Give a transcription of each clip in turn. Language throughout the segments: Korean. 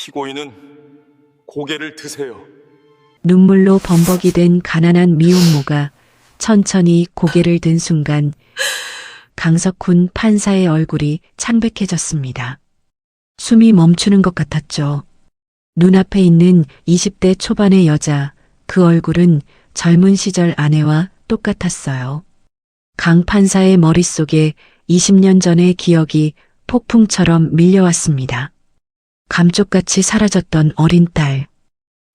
피고인은 고개를 드세요. 눈물로 범벅이 된 가난한 미혼모가 천천히 고개를 든 순간 강석훈 판사의 얼굴이 창백해졌습니다. 숨이 멈추는 것 같았죠. 눈앞에 있는 20대 초반의 여자, 그 얼굴은 젊은 시절 아내와 똑같았어요. 강 판사의 머릿속에 20년 전의 기억이 폭풍처럼 밀려왔습니다. 감쪽같이 사라졌던 어린 딸.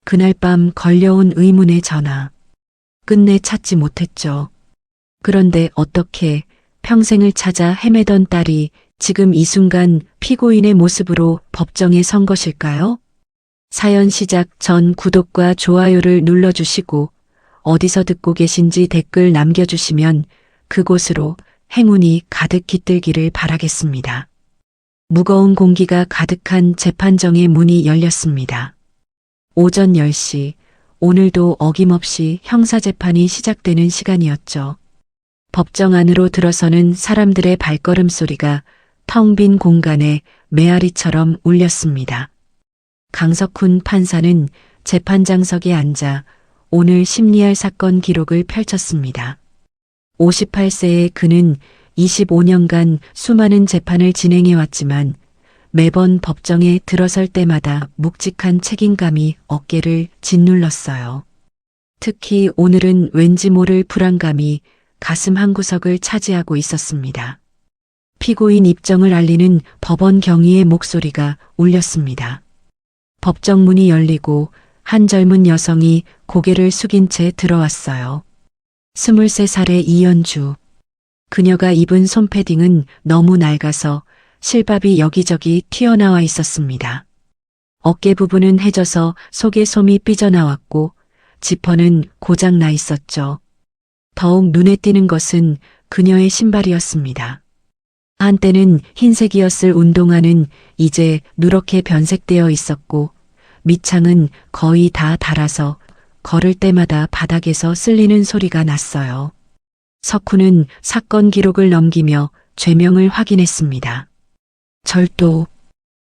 그날 밤 걸려온 의문의 전화. 끝내 찾지 못했죠. 그런데 어떻게 평생을 찾아 헤매던 딸이 지금 이 순간 피고인의 모습으로 법정에 선 것일까요? 사연 시작 전 구독과 좋아요를 눌러주시고 어디서 듣고 계신지 댓글 남겨주시면 그곳으로 행운이 가득 깃들기를 바라겠습니다. 무거운 공기가 가득한 재판정의 문이 열렸습니다. 오전 10시, 오늘도 어김없이 형사재판이 시작되는 시간이었죠. 법정 안으로 들어서는 사람들의 발걸음 소리가 텅 빈 공간에 메아리처럼 울렸습니다. 강석훈 판사는 재판장석에 앉아 오늘 심리할 사건 기록을 펼쳤습니다. 58세의 그는 25년간 수많은 재판을 진행해왔지만 매번 법정에 들어설 때마다 묵직한 책임감이 어깨를 짓눌렀어요. 특히 오늘은 왠지 모를 불안감이 가슴 한구석을 차지하고 있었습니다. 피고인 입정을 알리는 법원 경위의 목소리가 울렸습니다. 법정 문이 열리고 한 젊은 여성이 고개를 숙인 채 들어왔어요. 23살의 이연주. 그녀가 입은 손패딩은 너무 낡아서 실밥이 여기저기 튀어나와 있었습니다. 어깨 부분은 해져서 속에 솜이 삐져나왔고 지퍼는 고장 나 있었죠. 더욱 눈에 띄는 것은 그녀의 신발이었습니다. 한때는 흰색이었을 운동화는 이제 누렇게 변색되어 있었고 밑창은 거의 다 닳아서 걸을 때마다 바닥에서 쓸리는 소리가 났어요. 석훈은 사건 기록을 넘기며 죄명을 확인했습니다. 절도.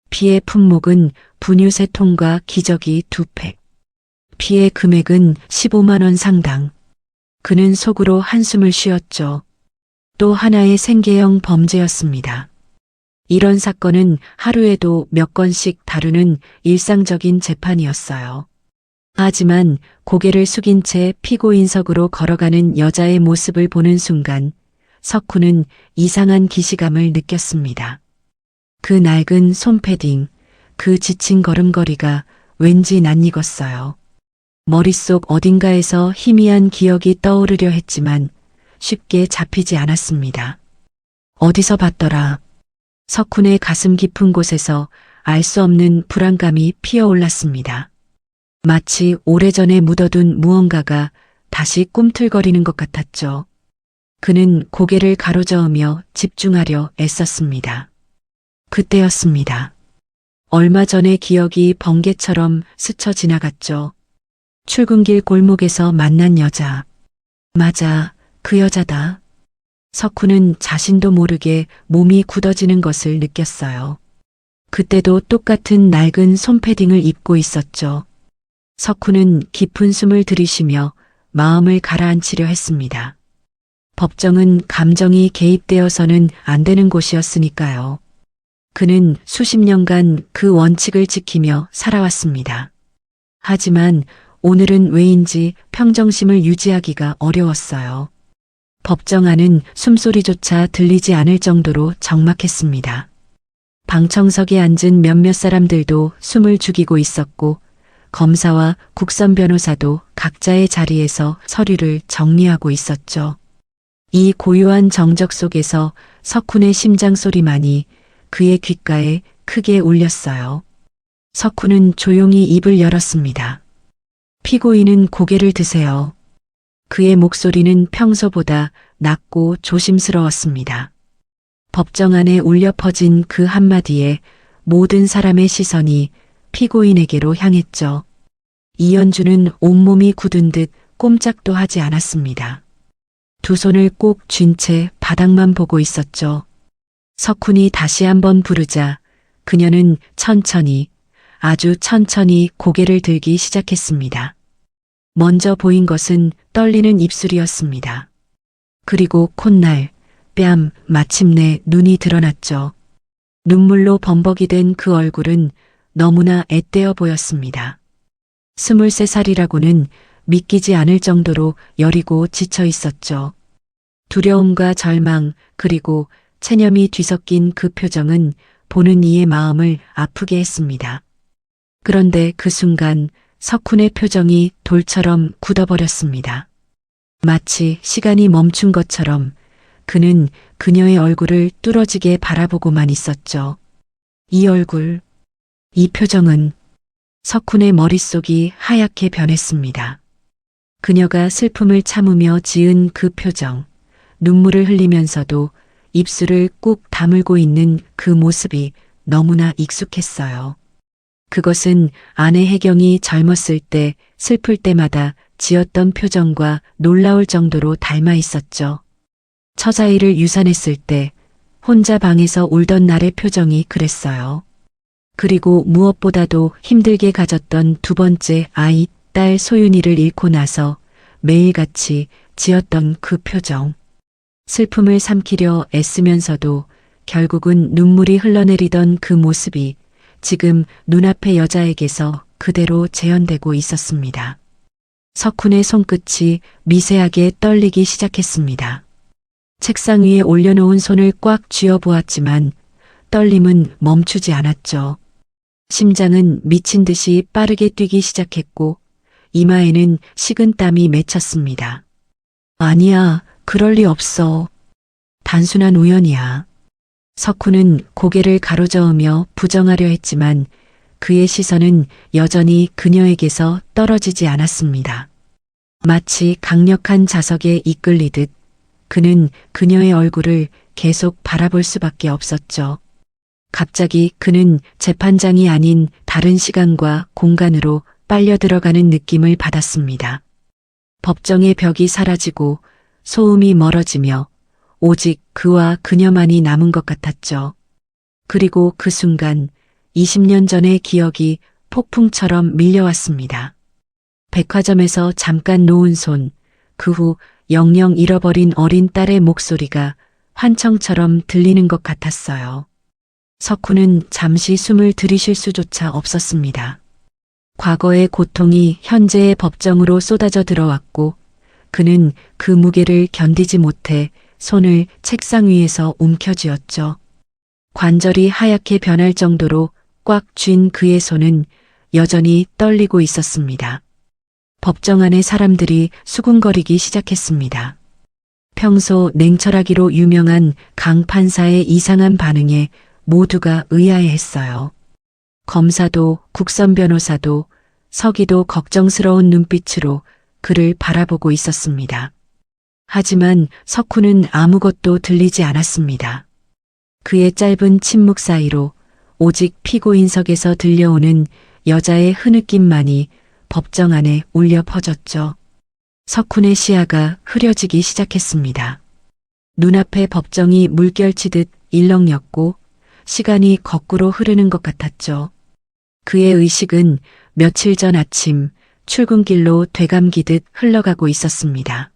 피해 품목은 분유 3통과 기저귀 2팩. 피해 금액은 15만 원 상당. 그는 속으로 한숨을 쉬었죠. 또 하나의 생계형 범죄였습니다. 이런 사건은 하루에도 몇 건씩 다루는 일상적인 재판이었어요. 하지만 고개를 숙인 채 피고인석으로 걸어가는 여자의 모습을 보는 순간 석훈은 이상한 기시감을 느꼈습니다. 그 낡은 손패딩, 그 지친 걸음걸이가 왠지 낯익었어요. 머릿속 어딘가에서 희미한 기억이 떠오르려 했지만 쉽게 잡히지 않았습니다. 어디서 봤더라. 석훈의 가슴 깊은 곳에서 알 수 없는 불안감이 피어올랐습니다. 마치 오래전에 묻어둔 무언가가 다시 꿈틀거리는 것 같았죠. 그는 고개를 가로저으며 집중하려 애썼습니다. 그때였습니다. 얼마 전의 기억이 번개처럼 스쳐 지나갔죠. 출근길 골목에서 만난 여자. 맞아, 그 여자다. 석훈은 자신도 모르게 몸이 굳어지는 것을 느꼈어요. 그때도 똑같은 낡은 손패딩을 입고 있었죠. 석훈은 깊은 숨을 들이쉬며 마음을 가라앉히려 했습니다. 법정은 감정이 개입되어서는 안 되는 곳이었으니까요. 그는 수십 년간 그 원칙을 지키며 살아왔습니다. 하지만 오늘은 왜인지 평정심을 유지하기가 어려웠어요. 법정 안은 숨소리조차 들리지 않을 정도로 적막했습니다. 방청석에 앉은 몇몇 사람들도 숨을 죽이고 있었고 검사와 국선 변호사도 각자의 자리에서 서류를 정리하고 있었죠. 이 고요한 정적 속에서 석훈의 심장 소리만이 그의 귓가에 크게 울렸어요. 석훈은 조용히 입을 열었습니다. 피고인은 고개를 드세요. 그의 목소리는 평소보다 낮고 조심스러웠습니다. 법정 안에 울려 퍼진 그 한마디에 모든 사람의 시선이 피고인에게로 향했죠. 이연주는 온몸이 굳은 듯 꼼짝도 하지 않았습니다. 두 손을 꼭 쥔 채 바닥만 보고 있었죠. 석훈이 다시 한번 부르자 그녀는 천천히 아주 천천히 고개를 들기 시작했습니다. 먼저 보인 것은 떨리는 입술이었습니다. 그리고 콧날, 뺨, 마침내 눈이 드러났죠. 눈물로 범벅이 된 그 얼굴은 너무나 앳되어 보였습니다. 23살이라고는 믿기지 않을 정도로 여리고 지쳐 있었죠. 두려움과 절망 그리고 체념이 뒤섞인 그 표정은 보는 이의 마음을 아프게 했습니다. 그런데 그 순간 석훈의 표정이 돌처럼 굳어버렸습니다. 마치 시간이 멈춘 것처럼 그는 그녀의 얼굴을 뚫어지게 바라보고만 있었죠. 이 얼굴, 이 표정은 석훈의 머릿속이 하얗게 변했습니다. 그녀가 슬픔을 참으며 지은 그 표정, 눈물을 흘리면서도 입술을 꾹 다물고 있는 그 모습이 너무나 익숙했어요. 그것은 아내 혜경이 젊었을 때 슬플 때마다 지었던 표정과 놀라울 정도로 닮아 있었죠. 처자일을 유산했을 때 혼자 방에서 울던 날의 표정이 그랬어요. 그리고 무엇보다도 힘들게 가졌던 두 번째 아이, 딸 소윤이를 잃고 나서 매일같이 지었던 그 표정. 슬픔을 삼키려 애쓰면서도 결국은 눈물이 흘러내리던 그 모습이 지금 눈앞의 여자에게서 그대로 재현되고 있었습니다. 석훈의 손끝이 미세하게 떨리기 시작했습니다. 책상 위에 올려놓은 손을 꽉 쥐어보았지만 떨림은 멈추지 않았죠. 심장은 미친 듯이 빠르게 뛰기 시작했고 이마에는 식은 땀이 맺혔습니다. 아니야, 그럴 리 없어. 단순한 우연이야. 석훈은 고개를 가로저으며 부정하려 했지만 그의 시선은 여전히 그녀에게서 떨어지지 않았습니다. 마치 강력한 자석에 이끌리듯 그는 그녀의 얼굴을 계속 바라볼 수밖에 없었죠. 갑자기 그는 재판장이 아닌 다른 시간과 공간으로 빨려 들어가는 느낌을 받았습니다. 법정의 벽이 사라지고 소음이 멀어지며 오직 그와 그녀만이 남은 것 같았죠. 그리고 그 순간 20년 전의 기억이 폭풍처럼 밀려왔습니다. 백화점에서 잠깐 놓은 손, 그 후 영영 잃어버린 어린 딸의 목소리가 환청처럼 들리는 것 같았어요. 석훈은 잠시 숨을 들이쉴 수조차 없었습니다. 과거의 고통이 현재의 법정으로 쏟아져 들어왔고 그는 그 무게를 견디지 못해 손을 책상 위에서 움켜쥐었죠. 관절이 하얗게 변할 정도로 꽉 쥔 그의 손은 여전히 떨리고 있었습니다. 법정 안의 사람들이 수군거리기 시작했습니다. 평소 냉철하기로 유명한 강 판사의 이상한 반응에 모두가 의아해했어요. 검사도 국선 변호사도 서기도 걱정스러운 눈빛으로 그를 바라보고 있었습니다. 하지만 석훈은 아무것도 들리지 않았습니다. 그의 짧은 침묵 사이로 오직 피고인석에서 들려오는 여자의 흐느낌만이 법정 안에 울려 퍼졌죠. 석훈의 시야가 흐려지기 시작했습니다. 눈앞의 법정이 물결치듯 일렁였고 시간이 거꾸로 흐르는 것 같았죠. 그의 의식은 며칠 전 아침 출근길로 되감기듯 흘러가고 있었습니다.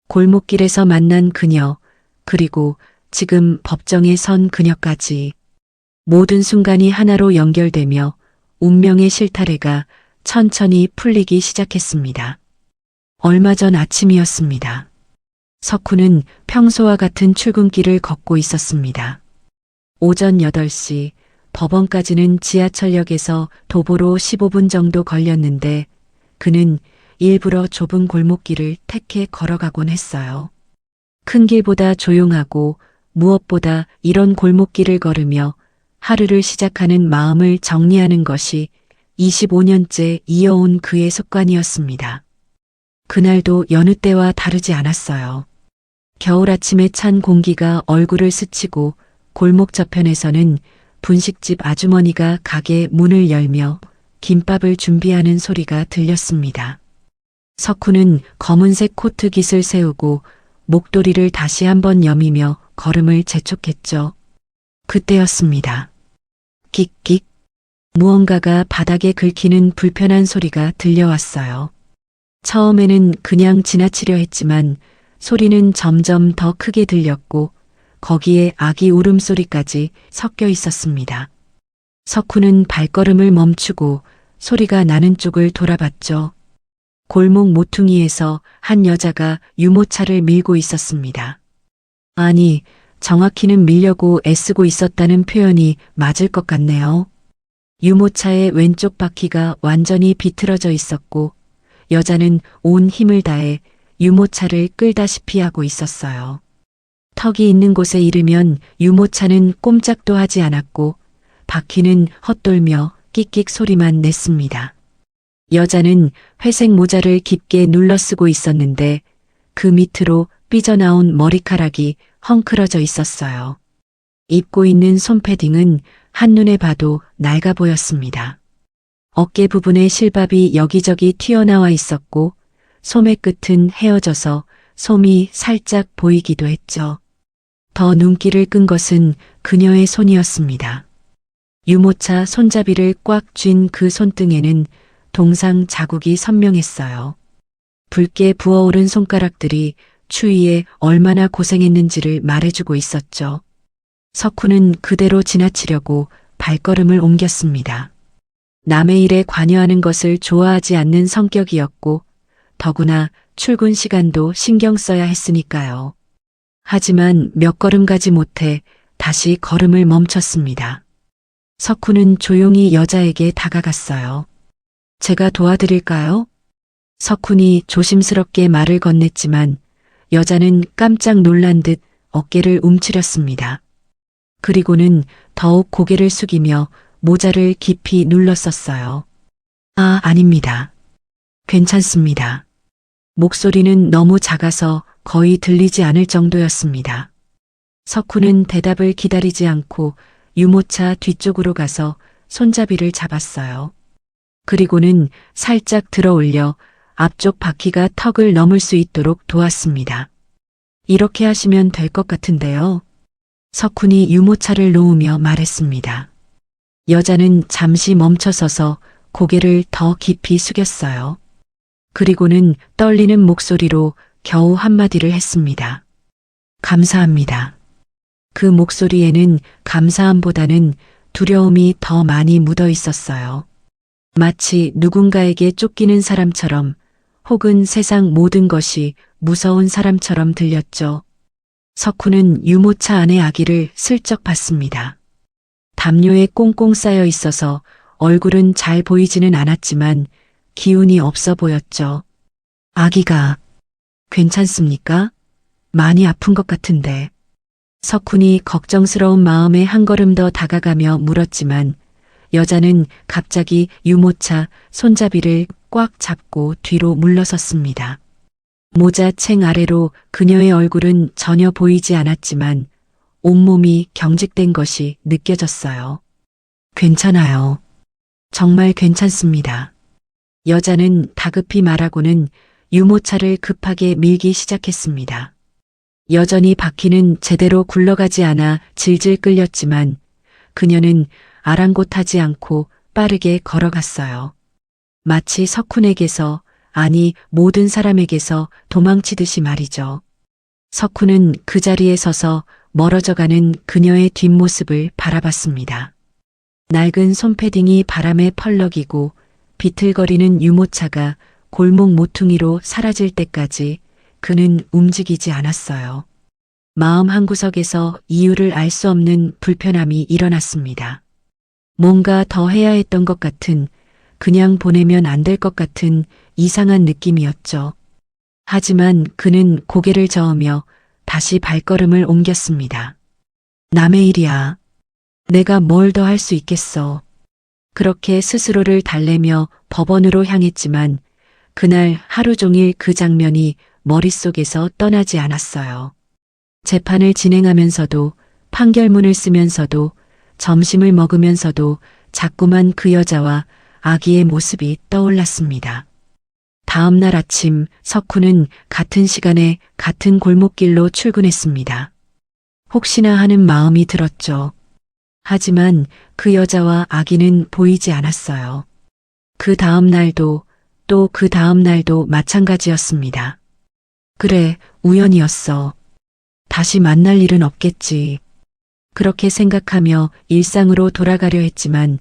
골목길에서 만난 그녀, 그리고 지금 법정에 선 그녀까지 모든 순간이 하나로 연결되며 운명의 실타래가 천천히 풀리기 시작했습니다. 얼마 전 아침이었습니다. 석훈은 평소와 같은 출근길을 걷고 있었습니다. 오전 8시, 법원까지는 지하철역에서 도보로 15분 정도 걸렸는데 그는 일부러 좁은 골목길을 택해 걸어가곤 했어요. 큰 길보다 조용하고 무엇보다 이런 골목길을 걸으며 하루를 시작하는 마음을 정리하는 것이 25년째 이어온 그의 습관이었습니다. 그날도 여느 때와 다르지 않았어요. 겨울 아침에 찬 공기가 얼굴을 스치고 골목 저편에서는 분식집 아주머니가 가게 문을 열며 김밥을 준비하는 소리가 들렸습니다. 석훈은 검은색 코트 깃을 세우고 목도리를 다시 한번 여미며 걸음을 재촉했죠. 그때였습니다. 끽끽. 무언가가 바닥에 긁히는 불편한 소리가 들려왔어요. 처음에는 그냥 지나치려 했지만 소리는 점점 더 크게 들렸고 거기에 아기 울음소리까지 섞여 있었습니다. 석훈은 발걸음을 멈추고 소리가 나는 쪽을 돌아봤죠. 골목 모퉁이에서 한 여자가 유모차를 밀고 있었습니다. 아니, 정확히는 밀려고 애쓰고 있었다는 표현이 맞을 것 같네요. 유모차의 왼쪽 바퀴가 완전히 비틀어져 있었고 여자는 온 힘을 다해 유모차를 끌다시피 하고 있었어요. 턱이 있는 곳에 이르면 유모차는 꼼짝도 하지 않았고 바퀴는 헛돌며 끽끽 소리만 냈습니다. 여자는 회색 모자를 깊게 눌러쓰고 있었는데 그 밑으로 삐져나온 머리카락이 헝클어져 있었어요. 입고 있는 손패딩은 한눈에 봐도 낡아 보였습니다. 어깨 부분에 실밥이 여기저기 튀어나와 있었고 소매 끝은 헤어져서 솜이 살짝 보이기도 했죠. 더 눈길을 끈 것은 그녀의 손이었습니다. 유모차 손잡이를 꽉 쥔 그 손등에는 동상 자국이 선명했어요. 붉게 부어오른 손가락들이 추위에 얼마나 고생했는지를 말해주고 있었죠. 석훈은 그대로 지나치려고 발걸음을 옮겼습니다. 남의 일에 관여하는 것을 좋아하지 않는 성격이었고 더구나 출근 시간도 신경 써야 했으니까요. 하지만 몇 걸음 가지 못해 다시 걸음을 멈췄습니다. 석훈은 조용히 여자에게 다가갔어요. 제가 도와드릴까요? 석훈이 조심스럽게 말을 건넸지만 여자는 깜짝 놀란 듯 어깨를 움츠렸습니다. 그리고는 더욱 고개를 숙이며 모자를 깊이 눌렀었어요. 아, 아닙니다. 괜찮습니다. 목소리는 너무 작아서 거의 들리지 않을 정도였습니다. 석훈은 대답을 기다리지 않고 유모차 뒤쪽으로 가서 손잡이를 잡았어요. 그리고는 살짝 들어 올려 앞쪽 바퀴가 턱을 넘을 수 있도록 도왔습니다. 이렇게 하시면 될 것 같은데요. 석훈이 유모차를 놓으며 말했습니다. 여자는 잠시 멈춰서서 고개를 더 깊이 숙였어요. 그리고는 떨리는 목소리로 겨우 한마디를 했습니다. 감사합니다. 그 목소리에는 감사함보다는 두려움이 더 많이 묻어 있었어요. 마치 누군가에게 쫓기는 사람처럼 혹은 세상 모든 것이 무서운 사람처럼 들렸죠. 석훈은 유모차 안의 아기를 슬쩍 봤습니다. 담요에 꽁꽁 쌓여 있어서 얼굴은 잘 보이지는 않았지만 기운이 없어 보였죠. 아기가 괜찮습니까? 많이 아픈 것 같은데. 석훈이 걱정스러운 마음에 한 걸음 더 다가가며 물었지만 여자는 갑자기 유모차 손잡이를 꽉 잡고 뒤로 물러섰습니다. 모자 챙 아래로 그녀의 얼굴은 전혀 보이지 않았지만 온몸이 경직된 것이 느껴졌어요. 괜찮아요. 정말 괜찮습니다. 여자는 다급히 말하고는 유모차를 급하게 밀기 시작했습니다. 여전히 바퀴는 제대로 굴러가지 않아 질질 끌렸지만 그녀는 아랑곳하지 않고 빠르게 걸어갔어요. 마치 석훈에게서, 아니 모든 사람에게서 도망치듯이 말이죠. 석훈은 그 자리에 서서 멀어져가는 그녀의 뒷모습을 바라봤습니다. 낡은 손패딩이 바람에 펄럭이고 비틀거리는 유모차가 골목 모퉁이로 사라질 때까지 그는 움직이지 않았어요. 마음 한구석에서 이유를 알 수 없는 불편함이 일어났습니다. 뭔가 더 해야 했던 것 같은, 그냥 보내면 안 될 것 같은 이상한 느낌이었죠. 하지만 그는 고개를 저으며 다시 발걸음을 옮겼습니다. 남의 일이야. 내가 뭘 더 할 수 있겠어. 그렇게 스스로를 달래며 법원으로 향했지만 그날 하루 종일 그 장면이 머릿속에서 떠나지 않았어요. 재판을 진행하면서도 판결문을 쓰면서도 점심을 먹으면서도 자꾸만 그 여자와 아기의 모습이 떠올랐습니다. 다음 날 아침 석훈은 같은 시간에 같은 골목길로 출근했습니다. 혹시나 하는 마음이 들었죠. 하지만 그 여자와 아기는 보이지 않았어요. 그 다음 날도 또 그 다음 날도 마찬가지였습니다. 그래, 우연이었어. 다시 만날 일은 없겠지. 그렇게 생각하며 일상으로 돌아가려 했지만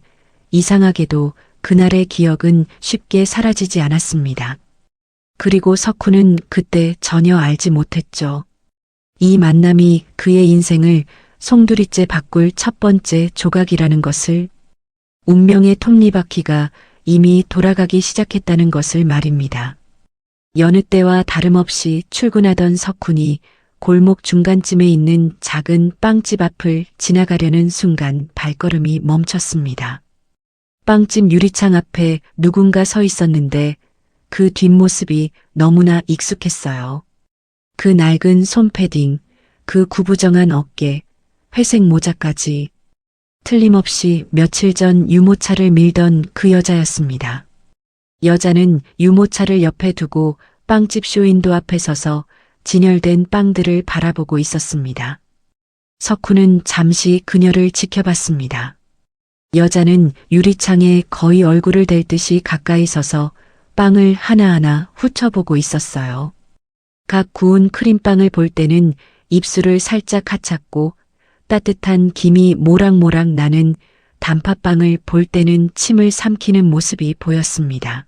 이상하게도 그날의 기억은 쉽게 사라지지 않았습니다. 그리고 석훈은 그때 전혀 알지 못했죠. 이 만남이 그의 인생을 송두리째 바꿀 첫 번째 조각이라는 것을, 운명의 톱니바퀴가 이미 돌아가기 시작했다는 것을 말입니다. 여느 때와 다름없이 출근하던 석훈이 골목 중간쯤에 있는 작은 빵집 앞을 지나가려는 순간 발걸음이 멈췄습니다. 빵집 유리창 앞에 누군가 서 있었는데 그 뒷모습이 너무나 익숙했어요. 그 낡은 손패딩, 그 구부정한 어깨, 회색 모자까지 틀림없이 며칠 전 유모차를 밀던 그 여자였습니다. 여자는 유모차를 옆에 두고 빵집 쇼윈도 앞에 서서 진열된 빵들을 바라보고 있었습니다. 석훈은 잠시 그녀를 지켜봤습니다. 여자는 유리창에 거의 얼굴을 댈 듯이 가까이 서서 빵을 하나하나 훑어보고 있었어요. 각 구운 크림빵을 볼 때는 입술을 살짝 하찼고 따뜻한 김이 모락모락 나는 단팥빵을 볼 때는 침을 삼키는 모습이 보였습니다.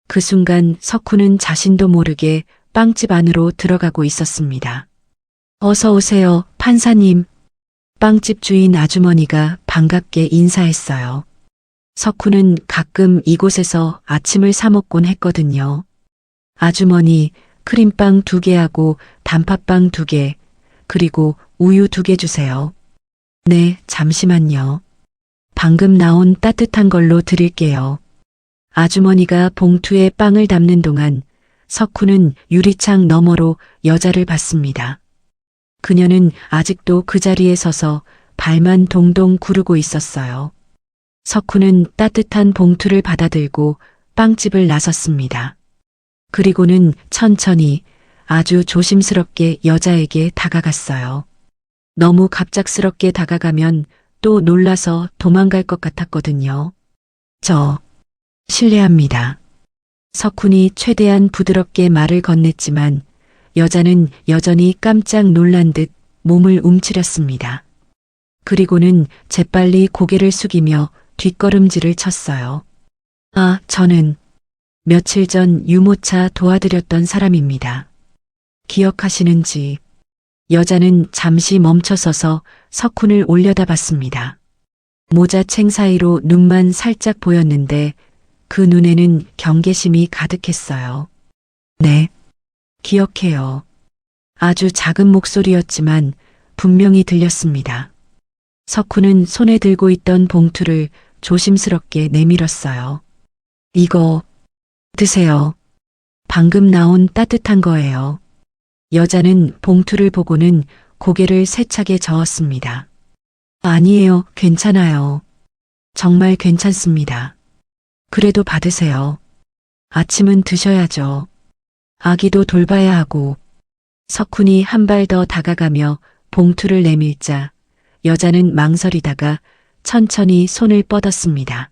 그 순간 석훈은 자신도 모르게 빵집 안으로 들어가고 있었습니다. 어서 오세요, 판사님. 빵집 주인 아주머니가 반갑게 인사했어요. 석훈은 가끔 이곳에서 아침을 사 먹곤 했거든요. 아주머니, 크림빵 2개하고 단팥빵 2개, 그리고 우유 2개 주세요. 네, 잠시만요. 방금 나온 따뜻한 걸로 드릴게요. 아주머니가 봉투에 빵을 담는 동안 석훈은 유리창 너머로 여자를 봤습니다. 그녀는 아직도 그 자리에 서서 발만 동동 구르고 있었어요. 석훈은 따뜻한 봉투를 받아들고 빵집을 나섰습니다. 그리고는 천천히 아주 조심스럽게 여자에게 다가갔어요. 너무 갑작스럽게 다가가면 또 놀라서 도망갈 것 같았거든요. 실례합니다. 석훈이 최대한 부드럽게 말을 건넸지만 여자는 여전히 깜짝 놀란 듯 몸을 움츠렸습니다. 그리고는 재빨리 고개를 숙이며 뒷걸음질을 쳤어요. 아, 저는 며칠 전 유모차 도와드렸던 사람입니다. 기억하시는지? 여자는 잠시 멈춰서서 석훈을 올려다봤습니다. 모자챙 사이로 눈만 살짝 보였는데 그 눈에는 경계심이 가득했어요. 네, 기억해요. 아주 작은 목소리였지만 분명히 들렸습니다. 석훈은 손에 들고 있던 봉투를 조심스럽게 내밀었어요. 이거 드세요. 방금 나온 따뜻한 거예요. 여자는 봉투를 보고는 고개를 세차게 저었습니다. 아니에요, 괜찮아요. 정말 괜찮습니다. 그래도 받으세요. 아침은 드셔야죠. 아기도 돌봐야 하고. 석훈이 한 발 더 다가가며 봉투를 내밀자 여자는 망설이다가 천천히 손을 뻗었습니다.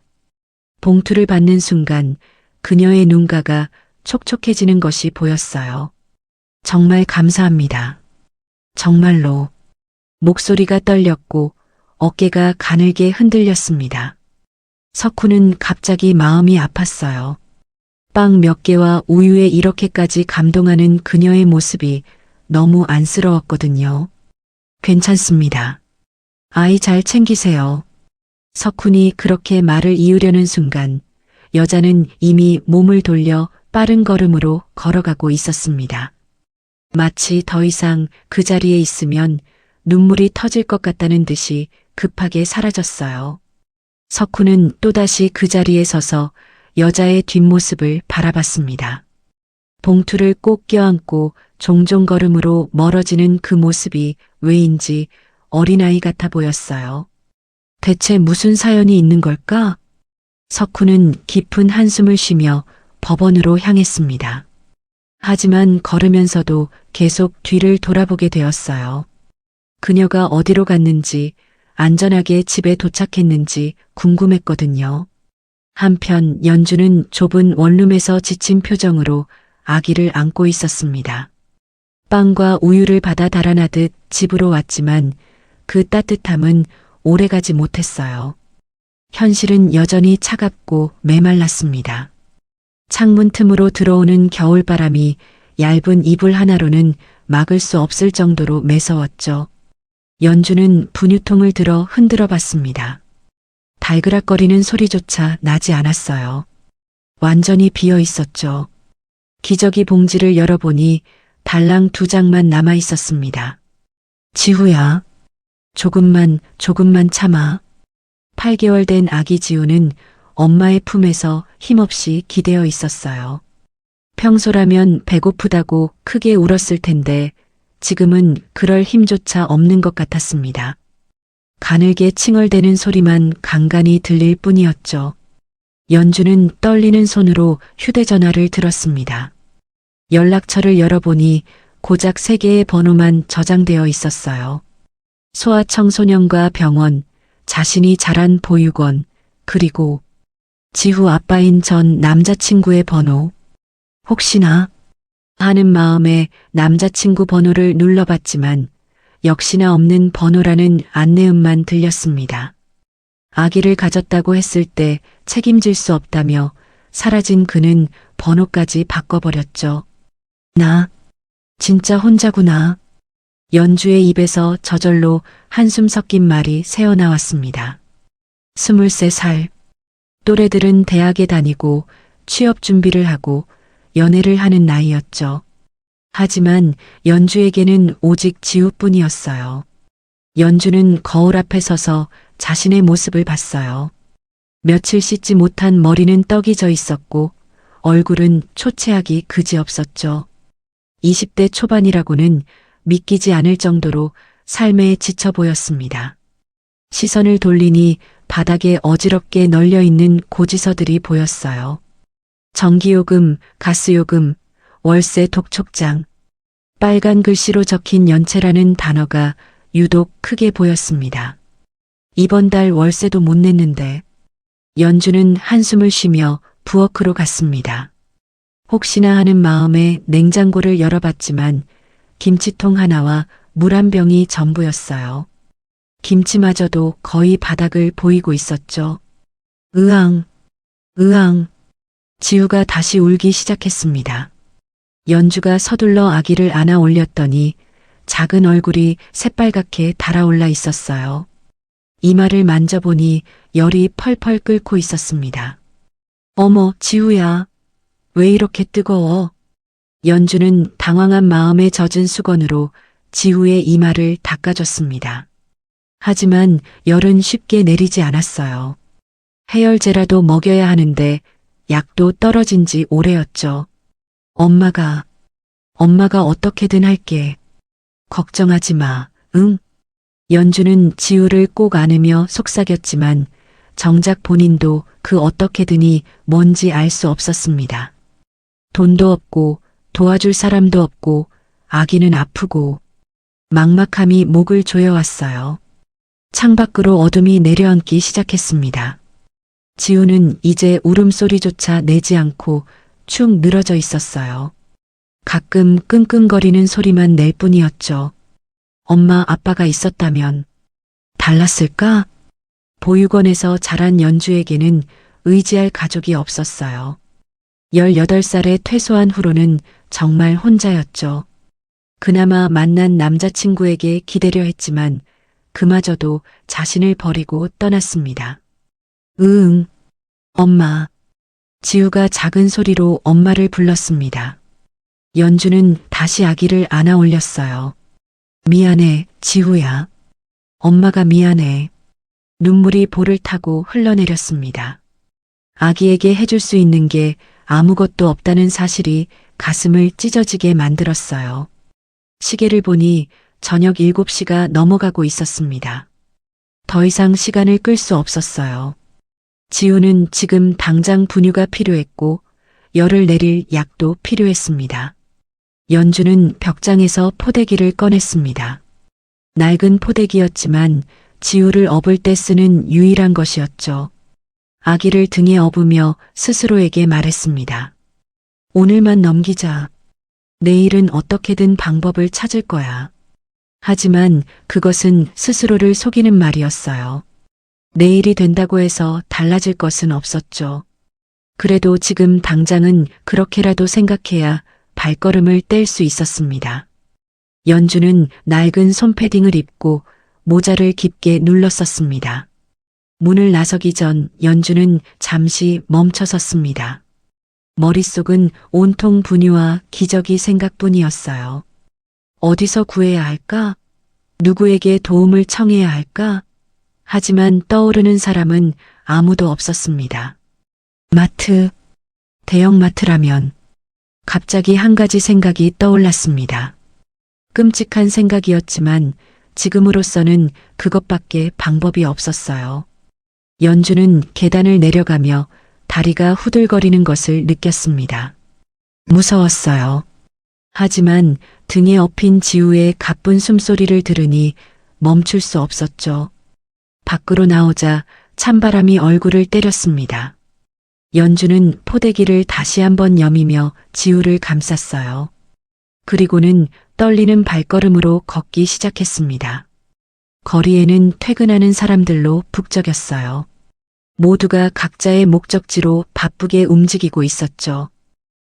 봉투를 받는 순간 그녀의 눈가가 촉촉해지는 것이 보였어요. 정말 감사합니다. 정말로. 목소리가 떨렸고 어깨가 가늘게 흔들렸습니다. 석훈은 갑자기 마음이 아팠어요. 빵 몇 개와 우유에 이렇게까지 감동하는 그녀의 모습이 너무 안쓰러웠거든요. 괜찮습니다. 아이 잘 챙기세요. 석훈이 그렇게 말을 이으려는 순간 여자는 이미 몸을 돌려 빠른 걸음으로 걸어가고 있었습니다. 마치 더 이상 그 자리에 있으면 눈물이 터질 것 같다는 듯이 급하게 사라졌어요. 석훈은 또다시 그 자리에 서서 여자의 뒷모습을 바라봤습니다. 봉투를 꼭 껴안고 종종 걸음으로 멀어지는 그 모습이 왜인지 어린아이 같아 보였어요. 대체 무슨 사연이 있는 걸까? 석훈은 깊은 한숨을 쉬며 법원으로 향했습니다. 하지만 걸으면서도 계속 뒤를 돌아보게 되었어요. 그녀가 어디로 갔는지 안전하게 집에 도착했는지 궁금했거든요. 한편 연주는 좁은 원룸에서 지친 표정으로 아기를 안고 있었습니다. 빵과 우유를 받아 달아나듯 집으로 왔지만 그 따뜻함은 오래가지 못했어요. 현실은 여전히 차갑고 메말랐습니다. 창문 틈으로 들어오는 겨울바람이 얇은 이불 하나로는 막을 수 없을 정도로 매서웠죠. 연주는 분유통을 들어 흔들어 봤습니다. 달그락거리는 소리조차 나지 않았어요. 완전히 비어 있었죠. 기저귀 봉지를 열어보니 달랑 2장만 남아 있었습니다. 지후야, 조금만 참아. 8개월 된 아기 지우는 엄마의 품에서 힘없이 기대어 있었어요. 평소라면 배고프다고 크게 울었을 텐데 지금은 그럴 힘조차 없는 것 같았습니다. 가늘게 칭얼대는 소리만 간간히 들릴 뿐이었죠. 연주는 떨리는 손으로 휴대전화를 들었습니다. 연락처를 열어보니 고작 3개의 번호만 저장되어 있었어요. 소아청소년과 병원, 자신이 자란 보육원, 그리고 지후 아빠인 전 남자친구의 번호. 혹시나 하는 마음에 남자친구 번호를 눌러봤지만 역시나 없는 번호라는 안내음만 들렸습니다. 아기를 가졌다고 했을 때 책임질 수 없다며 사라진 그는 번호까지 바꿔버렸죠. 나 진짜 혼자구나. 연주의 입에서 저절로 한숨 섞인 말이 새어나왔습니다. 23살. 또래들은 대학에 다니고 취업 준비를 하고 연애를 하는 나이였죠. 하지만 연주에게는 오직 지우뿐이었어요. 연주는 거울 앞에 서서 자신의 모습을 봤어요. 며칠 씻지 못한 머리는 떡이 져 있었고 얼굴은 초췌하기 그지없었죠. 20대 초반이라고는 믿기지 않을 정도로 삶에 지쳐 보였습니다. 시선을 돌리니 바닥에 어지럽게 널려 있는 고지서들이 보였어요. 전기요금, 가스요금, 월세 독촉장, 빨간 글씨로 적힌 연체라는 단어가 유독 크게 보였습니다. 이번 달 월세도 못 냈는데. 연주는 한숨을 쉬며 부엌으로 갔습니다. 혹시나 하는 마음에 냉장고를 열어봤지만 김치통 하나와 물 한 병이 전부였어요. 김치마저도 거의 바닥을 보이고 있었죠. 으앙. 지우가 다시 울기 시작했습니다. 연주가 서둘러 아기를 안아 올렸더니 작은 얼굴이 새빨갛게 달아올라 있었어요. 이마를 만져보니 열이 펄펄 끓고 있었습니다. 어머, 지우야. 왜 이렇게 뜨거워? 연주는 당황한 마음에 젖은 수건으로 지우의 이마를 닦아줬습니다. 하지만 열은 쉽게 내리지 않았어요. 해열제라도 먹여야 하는데 약도 떨어진 지 오래였죠. 엄마가 어떻게든 할게. 걱정하지 마, 응? 연주는 지우를 꼭 안으며 속삭였지만 정작 본인도 그 어떻게든이 뭔지 알 수 없었습니다. 돈도 없고 도와줄 사람도 없고 아기는 아프고 막막함이 목을 조여왔어요. 창밖으로 어둠이 내려앉기 시작했습니다. 지우는 이제 울음소리조차 내지 않고 축 늘어져 있었어요. 가끔 끙끙거리는 소리만 낼 뿐이었죠. 엄마 아빠가 있었다면 달랐을까? 보육원에서 자란 연주에게는 의지할 가족이 없었어요. 18살에 퇴소한 후로는 정말 혼자였죠. 그나마 만난 남자친구에게 기대려 했지만 그마저도 자신을 버리고 떠났습니다. 응, 엄마. 지우가 작은 소리로 엄마를 불렀습니다. 연주는 다시 아기를 안아 올렸어요. 미안해, 지우야. 엄마가 미안해. 눈물이 볼을 타고 흘러내렸습니다. 아기에게 해줄 수 있는 게 아무것도 없다는 사실이 가슴을 찢어지게 만들었어요. 시계를 보니 저녁 7시가 넘어가고 있었습니다. 더 이상 시간을 끌 수 없었어요. 지우는 지금 당장 분유가 필요했고 열을 내릴 약도 필요했습니다. 연주는 벽장에서 포대기를 꺼냈습니다. 낡은 포대기였지만 지우를 업을 때 쓰는 유일한 것이었죠. 아기를 등에 업으며 스스로에게 말했습니다. 오늘만 넘기자. 내일은 어떻게든 방법을 찾을 거야. 하지만 그것은 스스로를 속이는 말이었어요. 내일이 된다고 해서 달라질 것은 없었죠. 그래도 지금 당장은 그렇게라도 생각해야 발걸음을 뗄 수 있었습니다. 연주는 낡은 손패딩을 입고 모자를 깊게 눌렀었습니다. 문을 나서기 전 연주는 잠시 멈춰섰습니다. 머릿속은 온통 분유와 기저귀 생각뿐이었어요. 어디서 구해야 할까? 누구에게 도움을 청해야 할까? 하지만 떠오르는 사람은 아무도 없었습니다. 마트, 대형마트라면 갑자기 한 가지 생각이 떠올랐습니다. 끔찍한 생각이었지만 지금으로서는 그것밖에 방법이 없었어요. 연주는 계단을 내려가며 다리가 후들거리는 것을 느꼈습니다. 무서웠어요. 하지만 등에 업힌 지우의 가쁜 숨소리를 들으니 멈출 수 없었죠. 밖으로 나오자 찬바람이 얼굴을 때렸습니다. 연주는 포대기를 다시 한번 여미며 지우를 감쌌어요. 그리고는 떨리는 발걸음으로 걷기 시작했습니다. 거리에는 퇴근하는 사람들로 북적였어요. 모두가 각자의 목적지로 바쁘게 움직이고 있었죠.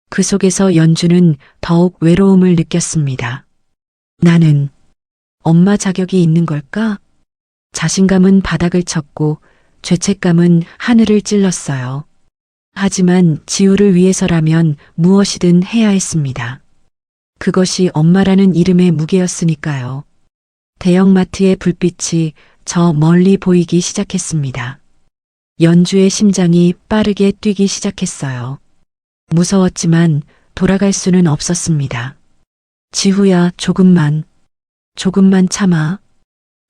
그 속에서 연주는 더욱 외로움을 느꼈습니다. 나는 엄마 자격이 있는 걸까? 자신감은 바닥을 쳤고 죄책감은 하늘을 찔렀어요. 하지만 지우를 위해서라면 무엇이든 해야 했습니다. 그것이 엄마라는 이름의 무게였으니까요. 대형마트의 불빛이 저 멀리 보이기 시작했습니다. 연주의 심장이 빠르게 뛰기 시작했어요. 무서웠지만 돌아갈 수는 없었습니다. 지후야, 조금만 참아.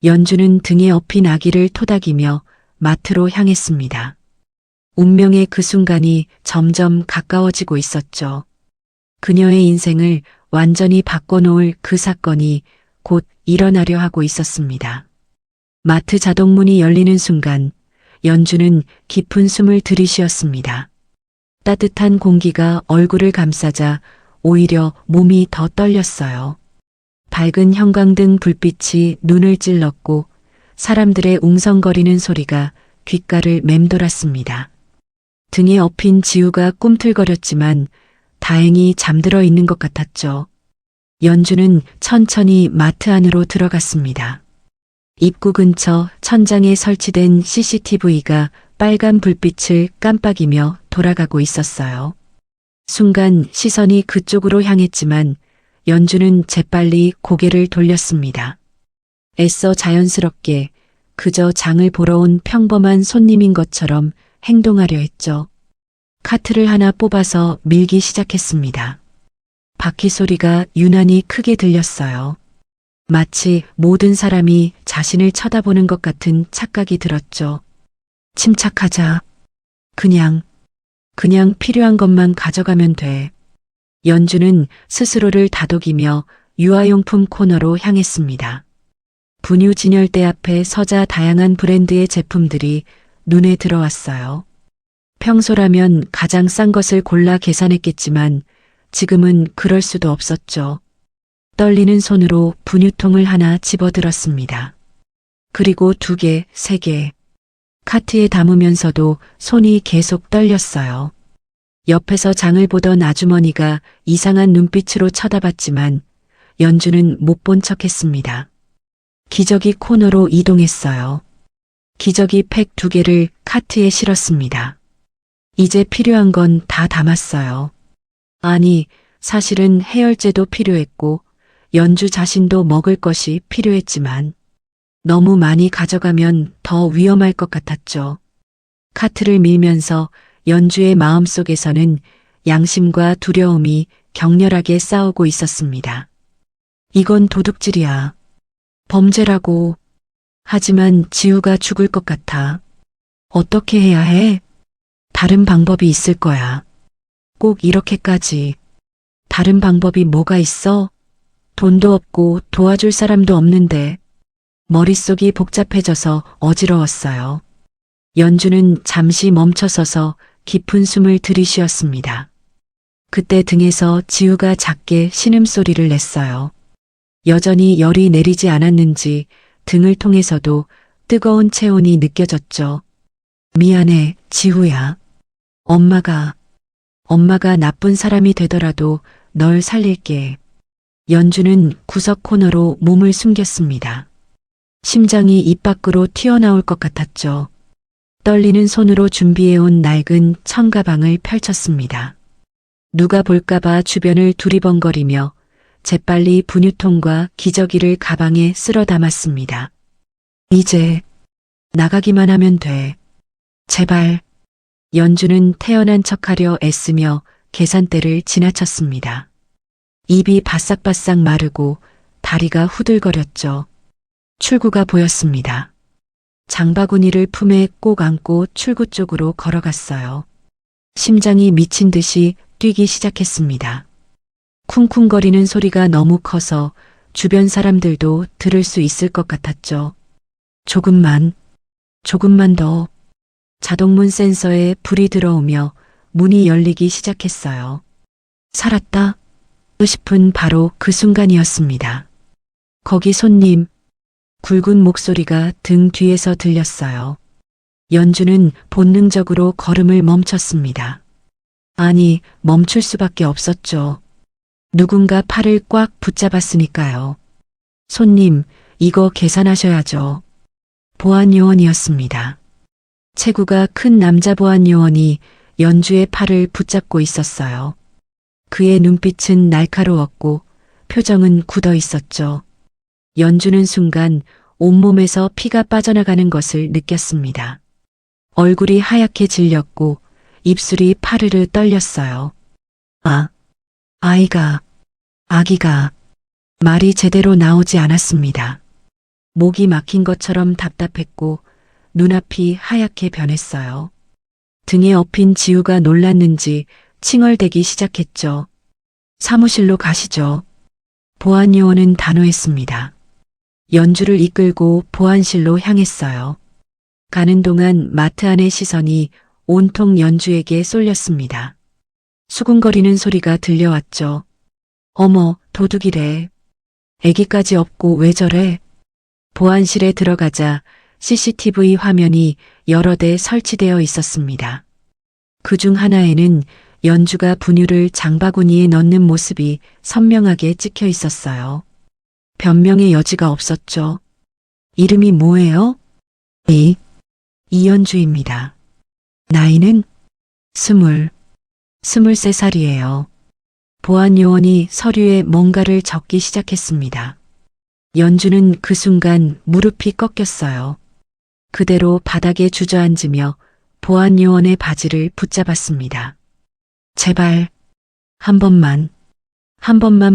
연주는 등에 업힌 아기를 토닥이며 마트로 향했습니다. 운명의 그 순간이 점점 가까워지고 있었죠. 그녀의 인생을 완전히 바꿔놓을 그 사건이 곧 일어나려 하고 있었습니다. 마트 자동문이 열리는 순간 연주는 깊은 숨을 들이쉬었습니다. 따뜻한 공기가 얼굴을 감싸자 오히려 몸이 더 떨렸어요. 밝은 형광등 불빛이 눈을 찔렀고 사람들의 웅성거리는 소리가 귓가를 맴돌았습니다. 등에 업힌 지우가 꿈틀거렸지만 다행히 잠들어 있는 것 같았죠. 연주는 천천히 마트 안으로 들어갔습니다. 입구 근처 천장에 설치된 CCTV가 빨간 불빛을 깜빡이며 돌아가고 있었어요. 순간 시선이 그쪽으로 향했지만 연주는 재빨리 고개를 돌렸습니다. 애써 자연스럽게 그저 장을 보러 온 평범한 손님인 것처럼 행동하려 했죠. 카트를 하나 뽑아서 밀기 시작했습니다. 바퀴 소리가 유난히 크게 들렸어요. 마치 모든 사람이 자신을 쳐다보는 것 같은 착각이 들었죠. 침착하자. 그냥 필요한 것만 가져가면 돼. 연주는 스스로를 다독이며 유아용품 코너로 향했습니다. 분유 진열대 앞에 서자 다양한 브랜드의 제품들이 눈에 들어왔어요. 평소라면 가장 싼 것을 골라 계산했겠지만 지금은 그럴 수도 없었죠. 떨리는 손으로 분유통을 하나 집어들었습니다. 그리고 2개, 3개. 카트에 담으면서도 손이 계속 떨렸어요. 옆에서 장을 보던 아주머니가 이상한 눈빛으로 쳐다봤지만 연주는 못 본 척했습니다. 기저귀 코너로 이동했어요. 기저귀 팩 2개를 카트에 실었습니다. 이제 필요한 건 다 담았어요. 아니, 사실은 해열제도 필요했고 연주 자신도 먹을 것이 필요했지만 너무 많이 가져가면 더 위험할 것 같았죠. 카트를 밀면서 연주의 마음속에서는 양심과 두려움이 격렬하게 싸우고 있었습니다. 이건 도둑질이야. 범죄라고. 하지만 지우가 죽을 것 같아. 어떻게 해야 해? 다른 방법이 있을 거야. 꼭 이렇게까지. 다른 방법이 뭐가 있어? 돈도 없고 도와줄 사람도 없는데. 머릿속이 복잡해져서 어지러웠어요. 연주는 잠시 멈춰서서 깊은 숨을 들이쉬었습니다. 그때 등에서 지우가 작게 신음소리를 냈어요. 여전히 열이 내리지 않았는지 등을 통해서도 뜨거운 체온이 느껴졌죠. 미안해, 지우야. 엄마가 나쁜 사람이 되더라도 널 살릴게. 연주는 구석 코너로 몸을 숨겼습니다. 심장이 입 밖으로 튀어나올 것 같았죠. 떨리는 손으로 준비해온 낡은 청가방을 펼쳤습니다. 누가 볼까봐 주변을 두리번거리며 재빨리 분유통과 기저귀를 가방에 쓸어 담았습니다. 이제 나가기만 하면 돼. 제발. 연주는 태어난 척하려 애쓰며 계산대를 지나쳤습니다. 입이 바싹바싹 마르고 다리가 후들거렸죠. 출구가 보였습니다. 장바구니를 품에 꼭 안고 출구 쪽으로 걸어갔어요. 심장이 미친 듯이 뛰기 시작했습니다. 쿵쿵거리는 소리가 너무 커서 주변 사람들도 들을 수 있을 것 같았죠. 조금만 더. 자동문 센서에 불이 들어오며 문이 열리기 시작했어요. 살았다 싶은 바로 그 순간이었습니다. 거기 손님. 굵은 목소리가 등 뒤에서 들렸어요. 연주는 본능적으로 걸음을 멈췄습니다. 아니, 멈출 수밖에 없었죠. 누군가 팔을 꽉 붙잡았으니까요. 손님, 이거 계산하셔야죠. 보안요원이었습니다. 체구가 큰 남자 보안요원이 연주의 팔을 붙잡고 있었어요. 그의 눈빛은 날카로웠고 표정은 굳어 있었죠. 연주는 순간 온몸에서 피가 빠져나가는 것을 느꼈습니다. 얼굴이 하얗게 질렸고 입술이 파르르 떨렸어요. 아기가 말이 제대로 나오지 않았습니다. 목이 막힌 것처럼 답답했고 눈앞이 하얗게 변했어요. 등에 엎인 지우가 놀랐는지 칭얼대기 시작했죠. 사무실로 가시죠. 보안요원은 단호했습니다. 연주를 이끌고 보안실로 향했어요. 가는 동안 마트 안의 시선이 온통 연주에게 쏠렸습니다. 수군거리는 소리가 들려왔죠. 어머, 도둑이래. 애기까지 없고 왜 저래? 보안실에 들어가자 CCTV 화면이 여러 대 설치되어 있었습니다. 그중 하나에는 연주가 분유를 장바구니에 넣는 모습이 선명하게 찍혀 있었어요. 변명의 여지가 없었죠. 이름이 뭐예요? 이연주입니다. 나이는 23살이에요. 보안요원이 서류에 뭔가를 적기 시작했습니다. 연주는 그 순간 무릎이 꺾였어요. 그대로 바닥에 주저앉으며 보안요원의 바지를 붙잡았습니다. 제발 한 번만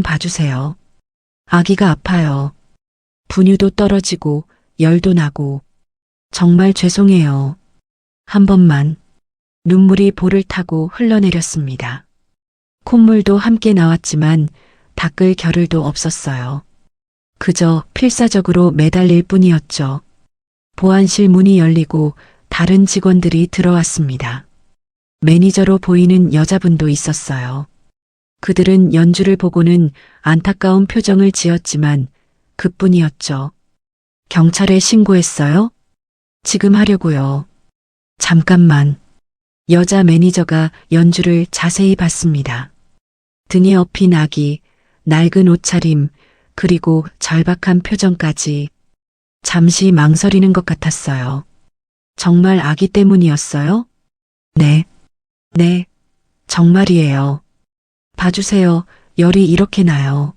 봐주세요. 아기가 아파요. 분유도 떨어지고 열도 나고 정말 죄송해요. 한 번만. 눈물이 볼을 타고 흘러내렸습니다. 콧물도 함께 나왔지만 닦을 겨를도 없었어요. 그저 필사적으로 매달릴 뿐이었죠. 보안실 문이 열리고 다른 직원들이 들어왔습니다. 매니저로 보이는 여자분도 있었어요. 그들은 연주를 보고는 안타까운 표정을 지었지만 그뿐이었죠. 경찰에 신고했어요? 지금 하려고요. 잠깐만. 여자 매니저가 연주를 자세히 봤습니다. 등에 엎인 아기, 낡은 옷차림, 그리고 절박한 표정까지. 잠시 망설이는 것 같았어요. 정말 아기 때문이었어요? 네, 정말이에요. 봐주세요. 열이 이렇게 나요.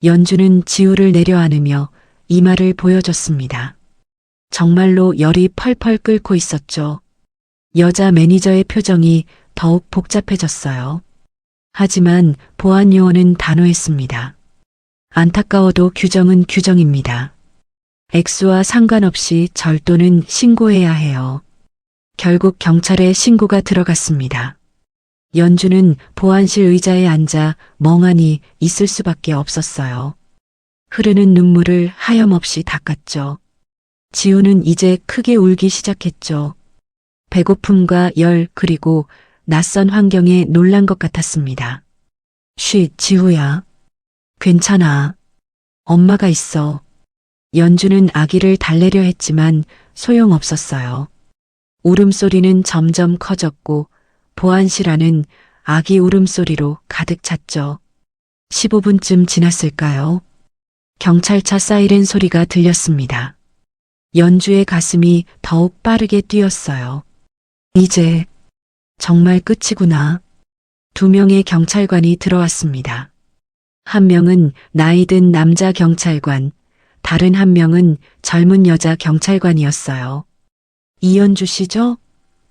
연주는 지우를 내려안으며 이마를 보여줬습니다. 정말로 열이 펄펄 끓고 있었죠. 여자 매니저의 표정이 더욱 복잡해졌어요. 하지만 보안요원은 단호했습니다. 안타까워도 규정은 규정입니다. 액수와 상관없이 절도는 신고해야 해요. 결국 경찰에 신고가 들어갔습니다. 연주는 보안실 의자에 앉아 멍하니 있을 수밖에 없었어요. 흐르는 눈물을 하염없이 닦았죠. 지우는 이제 크게 울기 시작했죠. 배고픔과 열 그리고 낯선 환경에 놀란 것 같았습니다. 지우야. 괜찮아. 엄마가 있어. 연주는 아기를 달래려 했지만 소용없었어요. 울음소리는 점점 커졌고 보안실 안은 아기 울음소리로 가득 찼죠. 15분쯤 지났을까요? 경찰차 사이렌 소리가 들렸습니다. 연주의 가슴이 더욱 빠르게 뛰었어요. 이제 정말 끝이구나. 2명의 경찰관이 들어왔습니다. 한 명은 나이든 남자 경찰관, 다른 한 명은 젊은 여자 경찰관이었어요. 이연주 씨죠?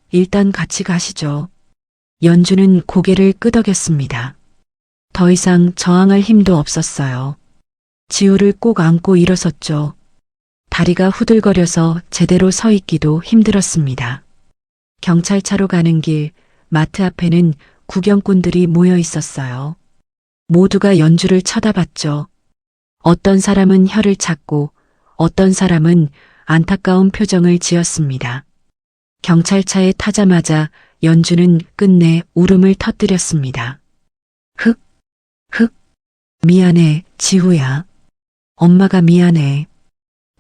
일단 같이 가시죠. 연주는 고개를 끄덕였습니다. 더 이상 저항할 힘도 없었어요. 지우를 꼭 안고 일어섰죠. 다리가 후들거려서 제대로 서 있기도 힘들었습니다. 경찰차로 가는 길, 마트 앞에는 구경꾼들이 모여 있었어요. 모두가 연주를 쳐다봤죠. 어떤 사람은 혀를 찾고 어떤 사람은 안타까운 표정을 지었습니다. 경찰차에 타자마자 연주는 끝내 울음을 터뜨렸습니다. 흑, 미안해, 지우야. 엄마가 미안해.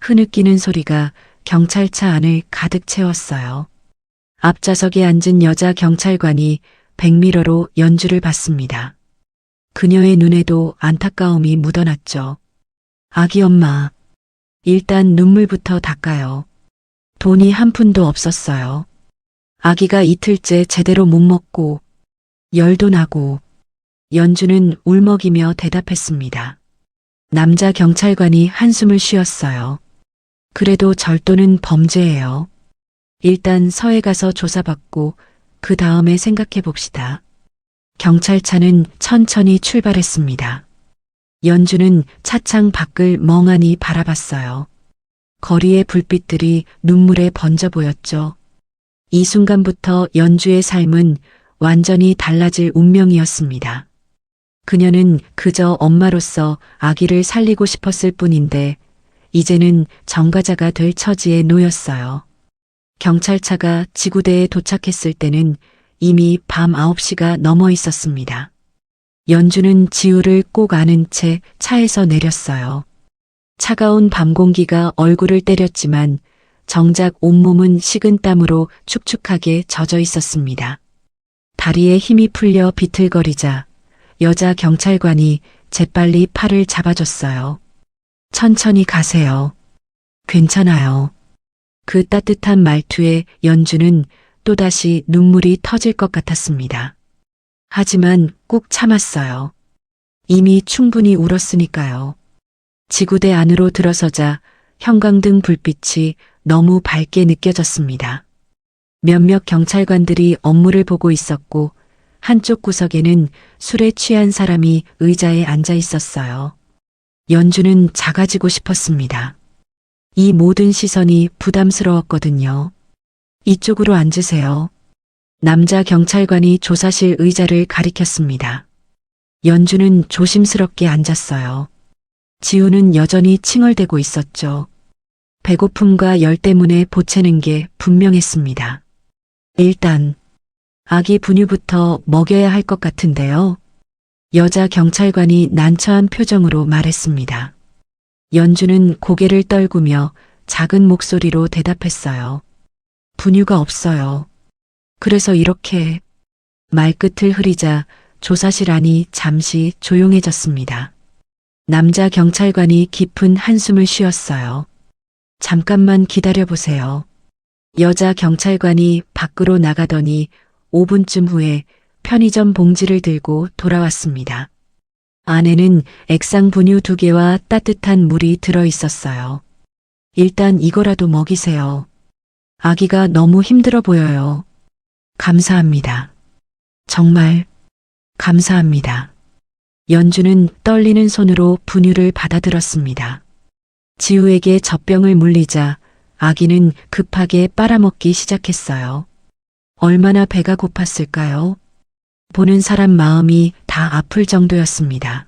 흐느끼는 소리가 경찰차 안을 가득 채웠어요. 앞좌석에 앉은 여자 경찰관이 백미러로 연주를 봤습니다. 그녀의 눈에도 안타까움이 묻어났죠. 아기 엄마, 일단 눈물부터 닦아요. 돈이 한 푼도 없었어요. 아기가 이틀째 제대로 못 먹고 열도 나고. 연주는 울먹이며 대답했습니다. 남자 경찰관이 한숨을 쉬었어요. 그래도 절도는 범죄예요. 일단 서해 가서 조사받고 그 다음에 생각해 봅시다. 경찰차는 천천히 출발했습니다. 연주는 차창 밖을 멍하니 바라봤어요. 거리의 불빛들이 눈물에 번져 보였죠. 이 순간부터 연주의 삶은 완전히 달라질 운명이었습니다. 그녀는 그저 엄마로서 아기를 살리고 싶었을 뿐인데 이제는 전과자가 될 처지에 놓였어요. 경찰차가 지구대에 도착했을 때는 이미 밤 9시가 넘어 있었습니다. 연주는 지우를 꼭 안은 채 차에서 내렸어요. 차가운 밤 공기가 얼굴을 때렸지만 정작 온몸은 식은 땀으로 축축하게 젖어 있었습니다. 다리에 힘이 풀려 비틀거리자 여자 경찰관이 재빨리 팔을 잡아줬어요. 천천히 가세요. 괜찮아요. 그 따뜻한 말투에 연주는 또다시 눈물이 터질 것 같았습니다. 하지만 꾹 참았어요. 이미 충분히 울었으니까요. 지구대 안으로 들어서자 형광등 불빛이 너무 밝게 느껴졌습니다. 몇몇 경찰관들이 업무를 보고 있었고 한쪽 구석에는 술에 취한 사람이 의자에 앉아 있었어요. 연주는 작아지고 싶었습니다. 이 모든 시선이 부담스러웠거든요. 이쪽으로 앉으세요. 남자 경찰관이 조사실 의자를 가리켰습니다. 연주는 조심스럽게 앉았어요. 지우는 여전히 칭얼대고 있었죠. 배고픔과 열 때문에 보채는 게 분명했습니다. 일단 아기 분유부터 먹여야 할 것 같은데요. 여자 경찰관이 난처한 표정으로 말했습니다. 연주는 고개를 떨구며 작은 목소리로 대답했어요. 분유가 없어요. 그래서 이렇게. 말끝을 흐리자 조사실 안이 잠시 조용해졌습니다. 남자 경찰관이 깊은 한숨을 쉬었어요. 잠깐만 기다려보세요. 여자 경찰관이 밖으로 나가더니 5분쯤 후에 편의점 봉지를 들고 돌아왔습니다. 안에는 액상 분유 2개와 따뜻한 물이 들어 있었어요. 일단 이거라도 먹이세요. 아기가 너무 힘들어 보여요. 감사합니다. 정말 감사합니다. 연주는 떨리는 손으로 분유를 받아들었습니다. 지우에게 젖병을 물리자 아기는 급하게 빨아먹기 시작했어요. 얼마나 배가 고팠을까요? 보는 사람 마음이 다 아플 정도였습니다.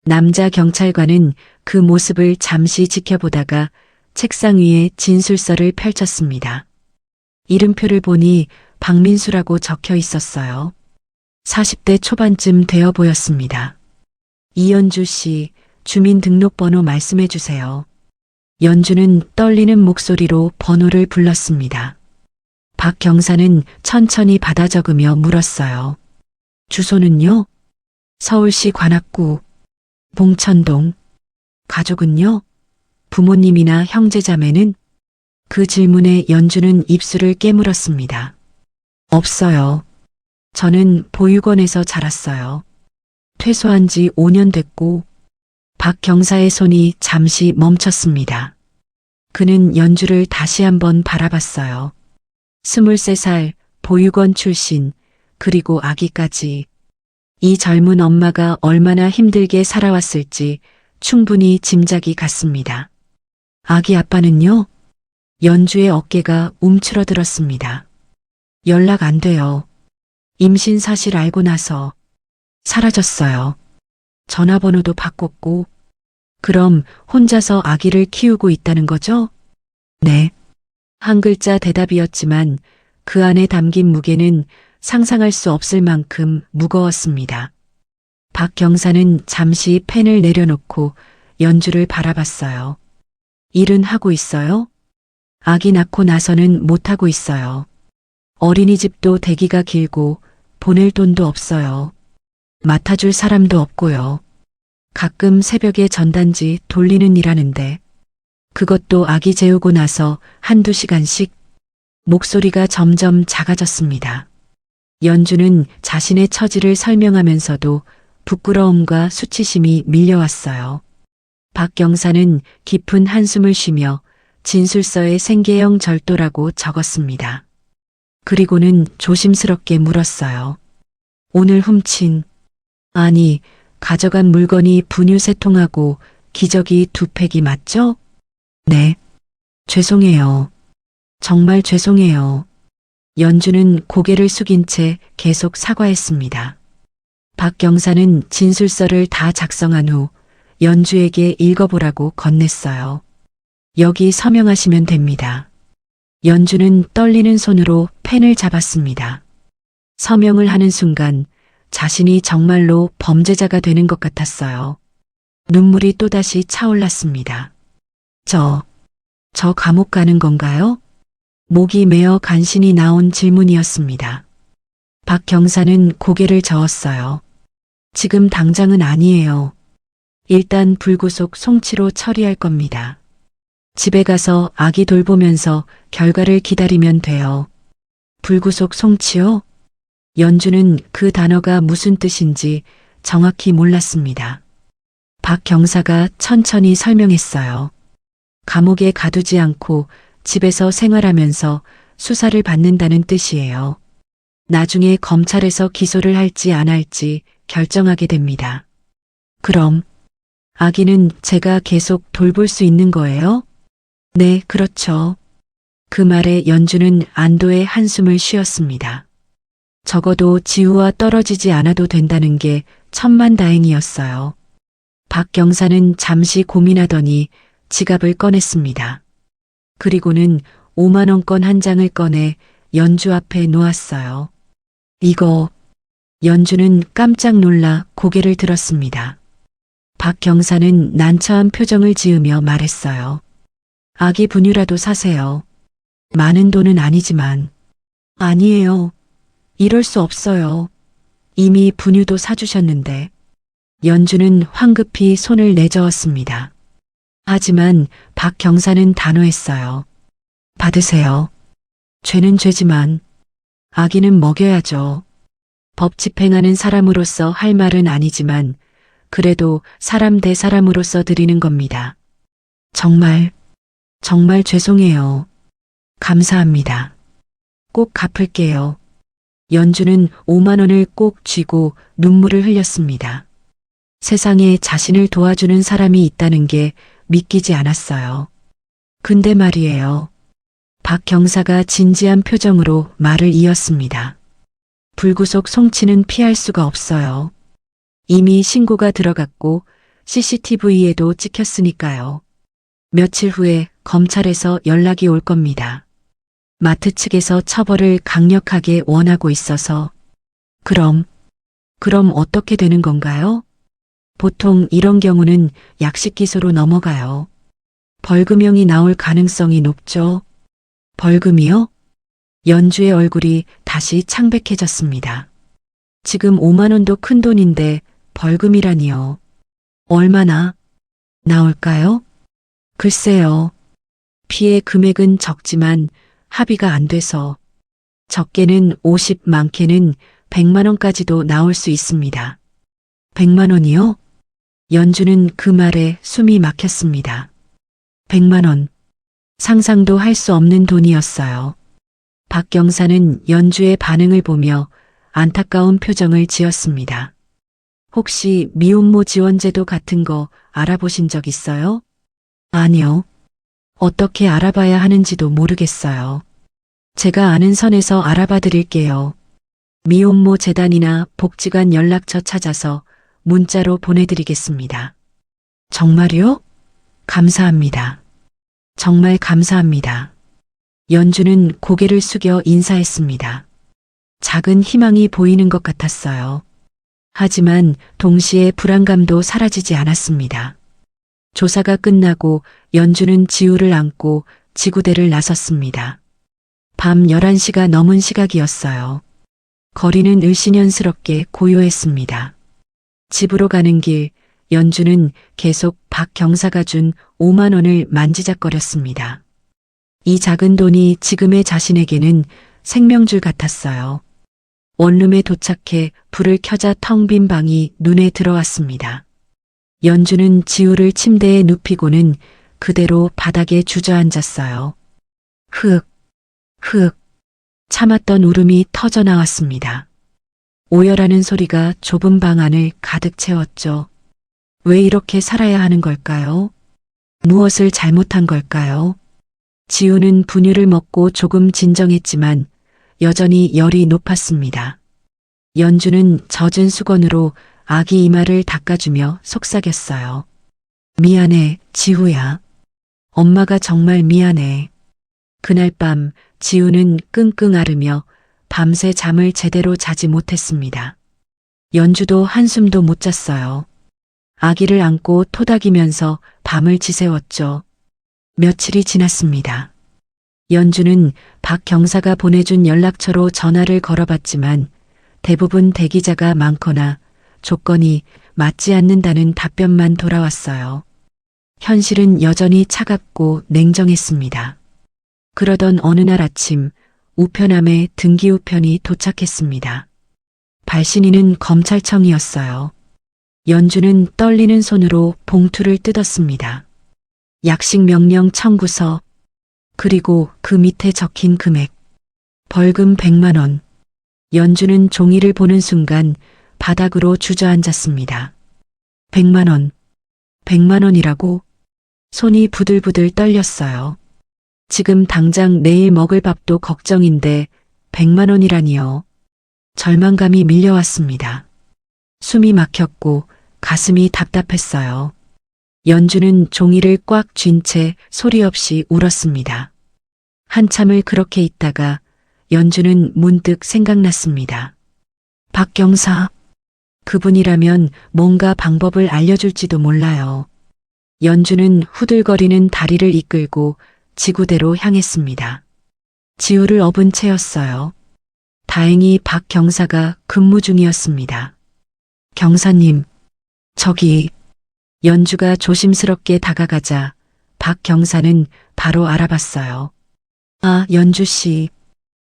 남자 경찰관은 그 모습을 잠시 지켜보다가 책상 위에 진술서를 펼쳤습니다. 이름표를 보니 박민수라고 적혀 있었어요. 40대 초반쯤 되어 보였습니다. 이연주 씨, 주민등록번호 말씀해 주세요. 연주는 떨리는 목소리로 번호를 불렀습니다. 박 경사는 천천히 받아 적으며 물었어요. 주소는요? 서울시 관악구 봉천동. 가족은요? 부모님이나 형제자매는? 그 질문에 연주는 입술을 깨물었습니다. 없어요. 저는 보육원에서 자랐어요. 퇴소한 지 5년 됐고. 박 경사의 손이 잠시 멈췄습니다. 그는 연주를 다시 한번 바라봤어요. 23살, 보육원 출신, 그리고 아기까지. 이 젊은 엄마가 얼마나 힘들게 살아왔을지 충분히 짐작이 갔습니다. 아기 아빠는요? 연주의 어깨가 움츠러들었습니다. 연락 안 돼요. 임신 사실 알고 나서 사라졌어요. 전화번호도 바꿨고. 그럼 혼자서 아기를 키우고 있다는 거죠? 네. 한 글자 대답이었지만 그 안에 담긴 무게는 상상할 수 없을 만큼 무거웠습니다. 박 경사는 잠시 펜을 내려놓고 연주를 바라봤어요. 일은 하고 있어요? 아기 낳고 나서는 못하고 있어요. 어린이집도 대기가 길고 보낼 돈도 없어요. 맡아줄 사람도 없고요. 가끔 새벽에 전단지 돌리는 일 하는데 그것도 아기 재우고 나서 한두 시간씩. 목소리가 점점 작아졌습니다. 연주는 자신의 처지를 설명하면서도 부끄러움과 수치심이 밀려왔어요. 박 경사는 깊은 한숨을 쉬며 진술서에 생계형 절도라고 적었습니다. 그리고는 조심스럽게 물었어요. 오늘 훔친, 아니, 가져간 물건이 분유 3통하고 기저귀 2팩이 맞죠? 네. 죄송해요. 정말 죄송해요. 연주는 고개를 숙인 채 계속 사과했습니다. 박 경사는 진술서를 다 작성한 후 연주에게 읽어보라고 건넸어요. 여기 서명하시면 됩니다. 연주는 떨리는 손으로 펜을 잡았습니다. 서명을 하는 순간 자신이 정말로 범죄자가 되는 것 같았어요. 눈물이 또다시 차올랐습니다. 저 감옥 가는 건가요? 목이 메어 간신히 나온 질문이었습니다. 박 경사는 고개를 저었어요. 지금 당장은 아니에요. 일단 불구속 송치로 처리할 겁니다. 집에 가서 아기 돌보면서 결과를 기다리면 돼요. 불구속 송치요? 연주는 그 단어가 무슨 뜻인지 정확히 몰랐습니다. 박 경사가 천천히 설명했어요. 감옥에 가두지 않고 집에서 생활하면서 수사를 받는다는 뜻이에요. 나중에 검찰에서 기소를 할지 안 할지 결정하게 됩니다. 그럼 아기는 제가 계속 돌볼 수 있는 거예요? 네, 그렇죠. 그 말에 연주는 안도의 한숨을 쉬었습니다. 적어도 지우와 떨어지지 않아도 된다는 게 천만다행이었어요. 박 경사는 잠시 고민하더니 지갑을 꺼냈습니다. 그리고는 5만 원권 한 장을 꺼내 연주 앞에 놓았어요. 이거. 연주는 깜짝 놀라 고개를 들었습니다. 박 경사는 난처한 표정을 지으며 말했어요. 아기 분유라도 사세요. 많은 돈은 아니지만. 아니에요. 이럴 수 없어요. 이미 분유도 사주셨는데. 연주는 황급히 손을 내저었습니다. 하지만 박 경사는 단호했어요. 받으세요. 죄는 죄지만 아기는 먹여야죠. 법 집행하는 사람으로서 할 말은 아니지만 그래도 사람 대 사람으로서 드리는 겁니다. 정말 죄송해요. 감사합니다. 꼭 갚을게요. 연주는 5만 원을 꼭 쥐고 눈물을 흘렸습니다. 세상에 자신을 도와주는 사람이 있다는 게 믿기지 않았어요. 근데 말이에요. 박 경사가 진지한 표정으로 말을 이었습니다. 불구속 송치는 피할 수가 없어요. 이미 신고가 들어갔고 CCTV에도 찍혔으니까요. 며칠 후에 검찰에서 연락이 올 겁니다. 마트 측에서 처벌을 강력하게 원하고 있어서. 그럼 어떻게 되는 건가요? 보통 이런 경우는 약식 기소로 넘어가요. 벌금형이 나올 가능성이 높죠. 벌금이요? 연주의 얼굴이 다시 창백해졌습니다. 지금 5만 원도 큰 돈인데 벌금이라니요. 얼마나 나올까요? 글쎄요. 피해 금액은 적지만 합의가 안 돼서 적게는 50, 많게는 100만 원까지도 나올 수 있습니다. 100만 원이요? 연주는 그 말에 숨이 막혔습니다. 100만 원. 상상도 할 수 없는 돈이었어요. 박 경사는 연주의 반응을 보며 안타까운 표정을 지었습니다. 혹시 미혼모 지원제도 같은 거 알아보신 적 있어요? 아니요. 어떻게 알아봐야 하는지도 모르겠어요. 제가 아는 선에서 알아봐 드릴게요. 미혼모 재단이나 복지관 연락처 찾아서 문자로 보내드리겠습니다. 정말요? 감사합니다. 정말 감사합니다. 연주는 고개를 숙여 인사했습니다. 작은 희망이 보이는 것 같았어요. 하지만 동시에 불안감도 사라지지 않았습니다. 조사가 끝나고 연주는 지우를 안고 지구대를 나섰습니다. 밤 11시가 넘은 시각이었어요. 거리는 을씨년스럽게 고요했습니다. 집으로 가는 길, 연주는 계속 박 경사가 준 5만 원을 만지작거렸습니다. 이 작은 돈이 지금의 자신에게는 생명줄 같았어요. 원룸에 도착해 불을 켜자 텅 빈 방이 눈에 들어왔습니다. 연주는 지우를 침대에 눕히고는 그대로 바닥에 주저앉았어요. 흑, 참았던 울음이 터져 나왔습니다. 오열하는 소리가 좁은 방 안을 가득 채웠죠. 왜 이렇게 살아야 하는 걸까요? 무엇을 잘못한 걸까요? 지우는 분유를 먹고 조금 진정했지만 여전히 열이 높았습니다. 연주는 젖은 수건으로 아기 이마를 닦아주며 속삭였어요. 미안해, 지우야. 엄마가 정말 미안해. 그날 밤 지우는 끙끙 앓으며 밤새 잠을 제대로 자지 못했습니다. 연주도 한숨도 못 잤어요. 아기를 안고 토닥이면서 밤을 지새웠죠. 며칠이 지났습니다. 연주는 박 경사가 보내준 연락처로 전화를 걸어봤지만 대부분 대기자가 많거나 조건이 맞지 않는다는 답변만 돌아왔어요. 현실은 여전히 차갑고 냉정했습니다. 그러던 어느 날 아침 우편함에 등기우편이 도착했습니다. 발신인은 검찰청이었어요. 연주는 떨리는 손으로 봉투를 뜯었습니다. 약식 명령 청구서, 그리고 그 밑에 적힌 금액. 벌금 100만 원. 연주는 종이를 보는 순간 바닥으로 주저앉았습니다. 100만 원. 100만 원이라고? 손이 부들부들 떨렸어요. 지금 당장 내일 먹을 밥도 걱정인데 100만 원이라니요. 절망감이 밀려왔습니다. 숨이 막혔고 가슴이 답답했어요. 연주는 종이를 꽉 쥔 채 소리 없이 울었습니다. 한참을 그렇게 있다가 연주는 문득 생각났습니다. 박 경사. 그분이라면 뭔가 방법을 알려줄지도 몰라요. 연주는 후들거리는 다리를 이끌고 지구대로 향했습니다. 지우를 업은 채였어요. 다행히 박 경사가 근무 중이었습니다. 경사님, 저기. 연주가 조심스럽게 다가가자 박 경사는 바로 알아봤어요. 아, 연주 씨.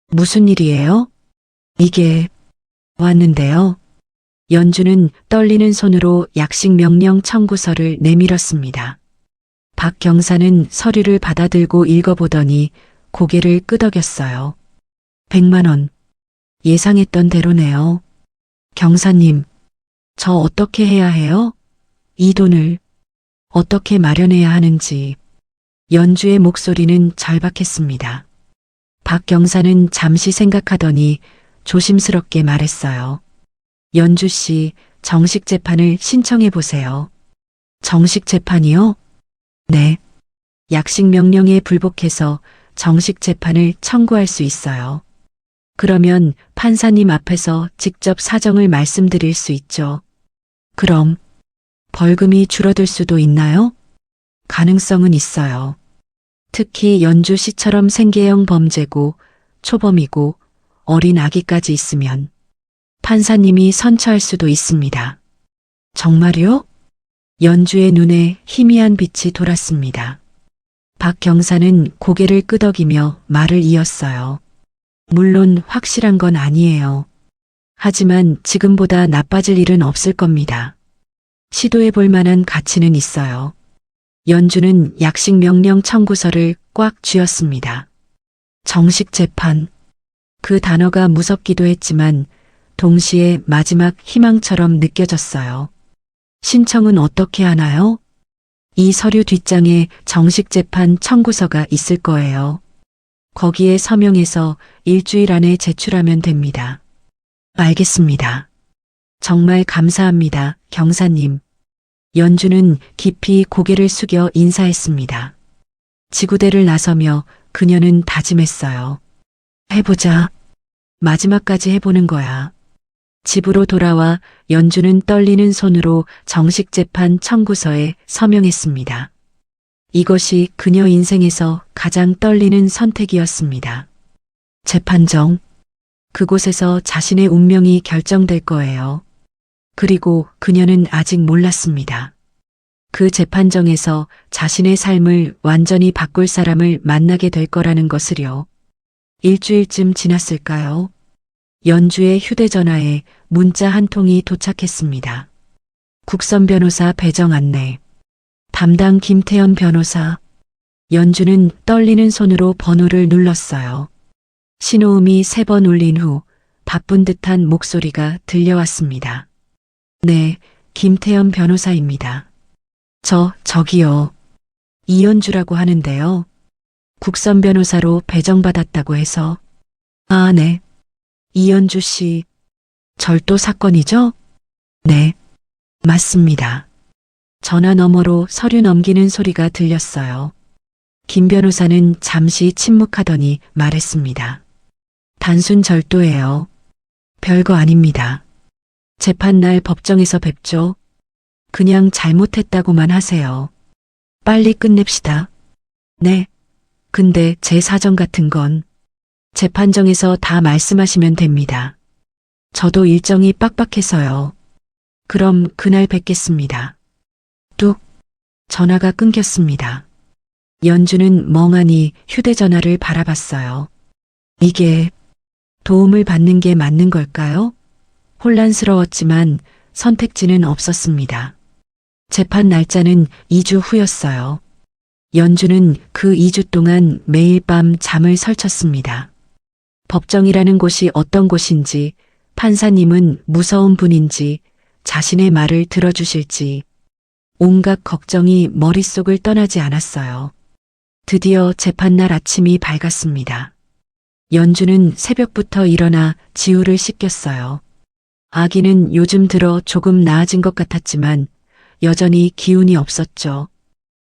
무슨 일이에요? 이게 왔는데요. 연주는 떨리는 손으로 약식 명령 청구서를 내밀었습니다. 박 경사는 서류를 받아들고 읽어보더니 고개를 끄덕였어요. 100만 원. 예상했던 대로네요. 경사님, 저 어떻게 해야 해요? 이 돈을 어떻게 마련해야 하는지. 연주의 목소리는 절박했습니다. 박 경사는 잠시 생각하더니 조심스럽게 말했어요. 연주 씨, 정식 재판을 신청해 보세요. 정식 재판이요? 네. 약식 명령에 불복해서 정식 재판을 청구할 수 있어요. 그러면 판사님 앞에서 직접 사정을 말씀드릴 수 있죠. 그럼 벌금이 줄어들 수도 있나요? 가능성은 있어요. 특히 연주 씨처럼 생계형 범죄고 초범이고 어린 아기까지 있으면 판사님이 선처할 수도 있습니다. 정말요? 연주의 눈에 희미한 빛이 돌았습니다. 박 경사는 고개를 끄덕이며 말을 이었어요. 물론 확실한 건 아니에요. 하지만 지금보다 나빠질 일은 없을 겁니다. 시도해 볼 만한 가치는 있어요. 연주는 약식 명령 청구서를 꽉 쥐었습니다. 정식 재판. 그 단어가 무섭기도 했지만 동시에 마지막 희망처럼 느껴졌어요. 신청은 어떻게 하나요? 이 서류 뒷장에 정식 재판 청구서가 있을 거예요. 거기에 서명해서 일주일 안에 제출하면 됩니다. 알겠습니다. 정말 감사합니다, 경사님. 연주는 깊이 고개를 숙여 인사했습니다. 지구대를 나서며 그녀는 다짐했어요. 해보자. 마지막까지 해보는 거야. 집으로 돌아와 연주는 떨리는 손으로 정식 재판 청구서에 서명했습니다. 이것이 그녀 인생에서 가장 떨리는 선택이었습니다. 재판정. 그곳에서 자신의 운명이 결정될 거예요. 그리고 그녀는 아직 몰랐습니다. 그 재판정에서 자신의 삶을 완전히 바꿀 사람을 만나게 될 거라는 것을요. 일주일쯤 지났을까요? 연주의 휴대전화에 문자 한 통이 도착했습니다. 국선 변호사 배정 안내. 담당 김태현 변호사. 연주는 떨리는 손으로 번호를 눌렀어요. 신호음이 3번 울린 후 바쁜 듯한 목소리가 들려왔습니다. 네, 김태현 변호사입니다. 저기요. 이연주라고 하는데요. 국선 변호사로 배정받았다고 해서. 아, 네. 이연주 씨. 절도 사건이죠? 네. 맞습니다. 전화 너머로 서류 넘기는 소리가 들렸어요. 김 변호사는 잠시 침묵하더니 말했습니다. 단순 절도예요. 별거 아닙니다. 재판날 법정에서 뵙죠. 그냥 잘못했다고만 하세요. 빨리 끝냅시다. 네. 근데 제 사정 같은 건 재판정에서 다 말씀하시면 됩니다. 저도 일정이 빡빡해서요. 그럼 그날 뵙겠습니다. 뚝. 전화가 끊겼습니다. 연주는 멍하니 휴대전화를 바라봤어요. 이게 도움을 받는 게 맞는 걸까요? 혼란스러웠지만 선택지는 없었습니다. 재판 날짜는 2주 후였어요. 연주는 그 2주 동안 매일 밤 잠을 설쳤습니다. 법정이라는 곳이 어떤 곳인지, 판사님은 무서운 분인지, 자신의 말을 들어주실지, 온갖 걱정이 머릿속을 떠나지 않았어요. 드디어 재판날 아침이 밝았습니다. 연주는 새벽부터 일어나 지우를 씻겼어요. 아기는 요즘 들어 조금 나아진 것 같았지만 여전히 기운이 없었죠.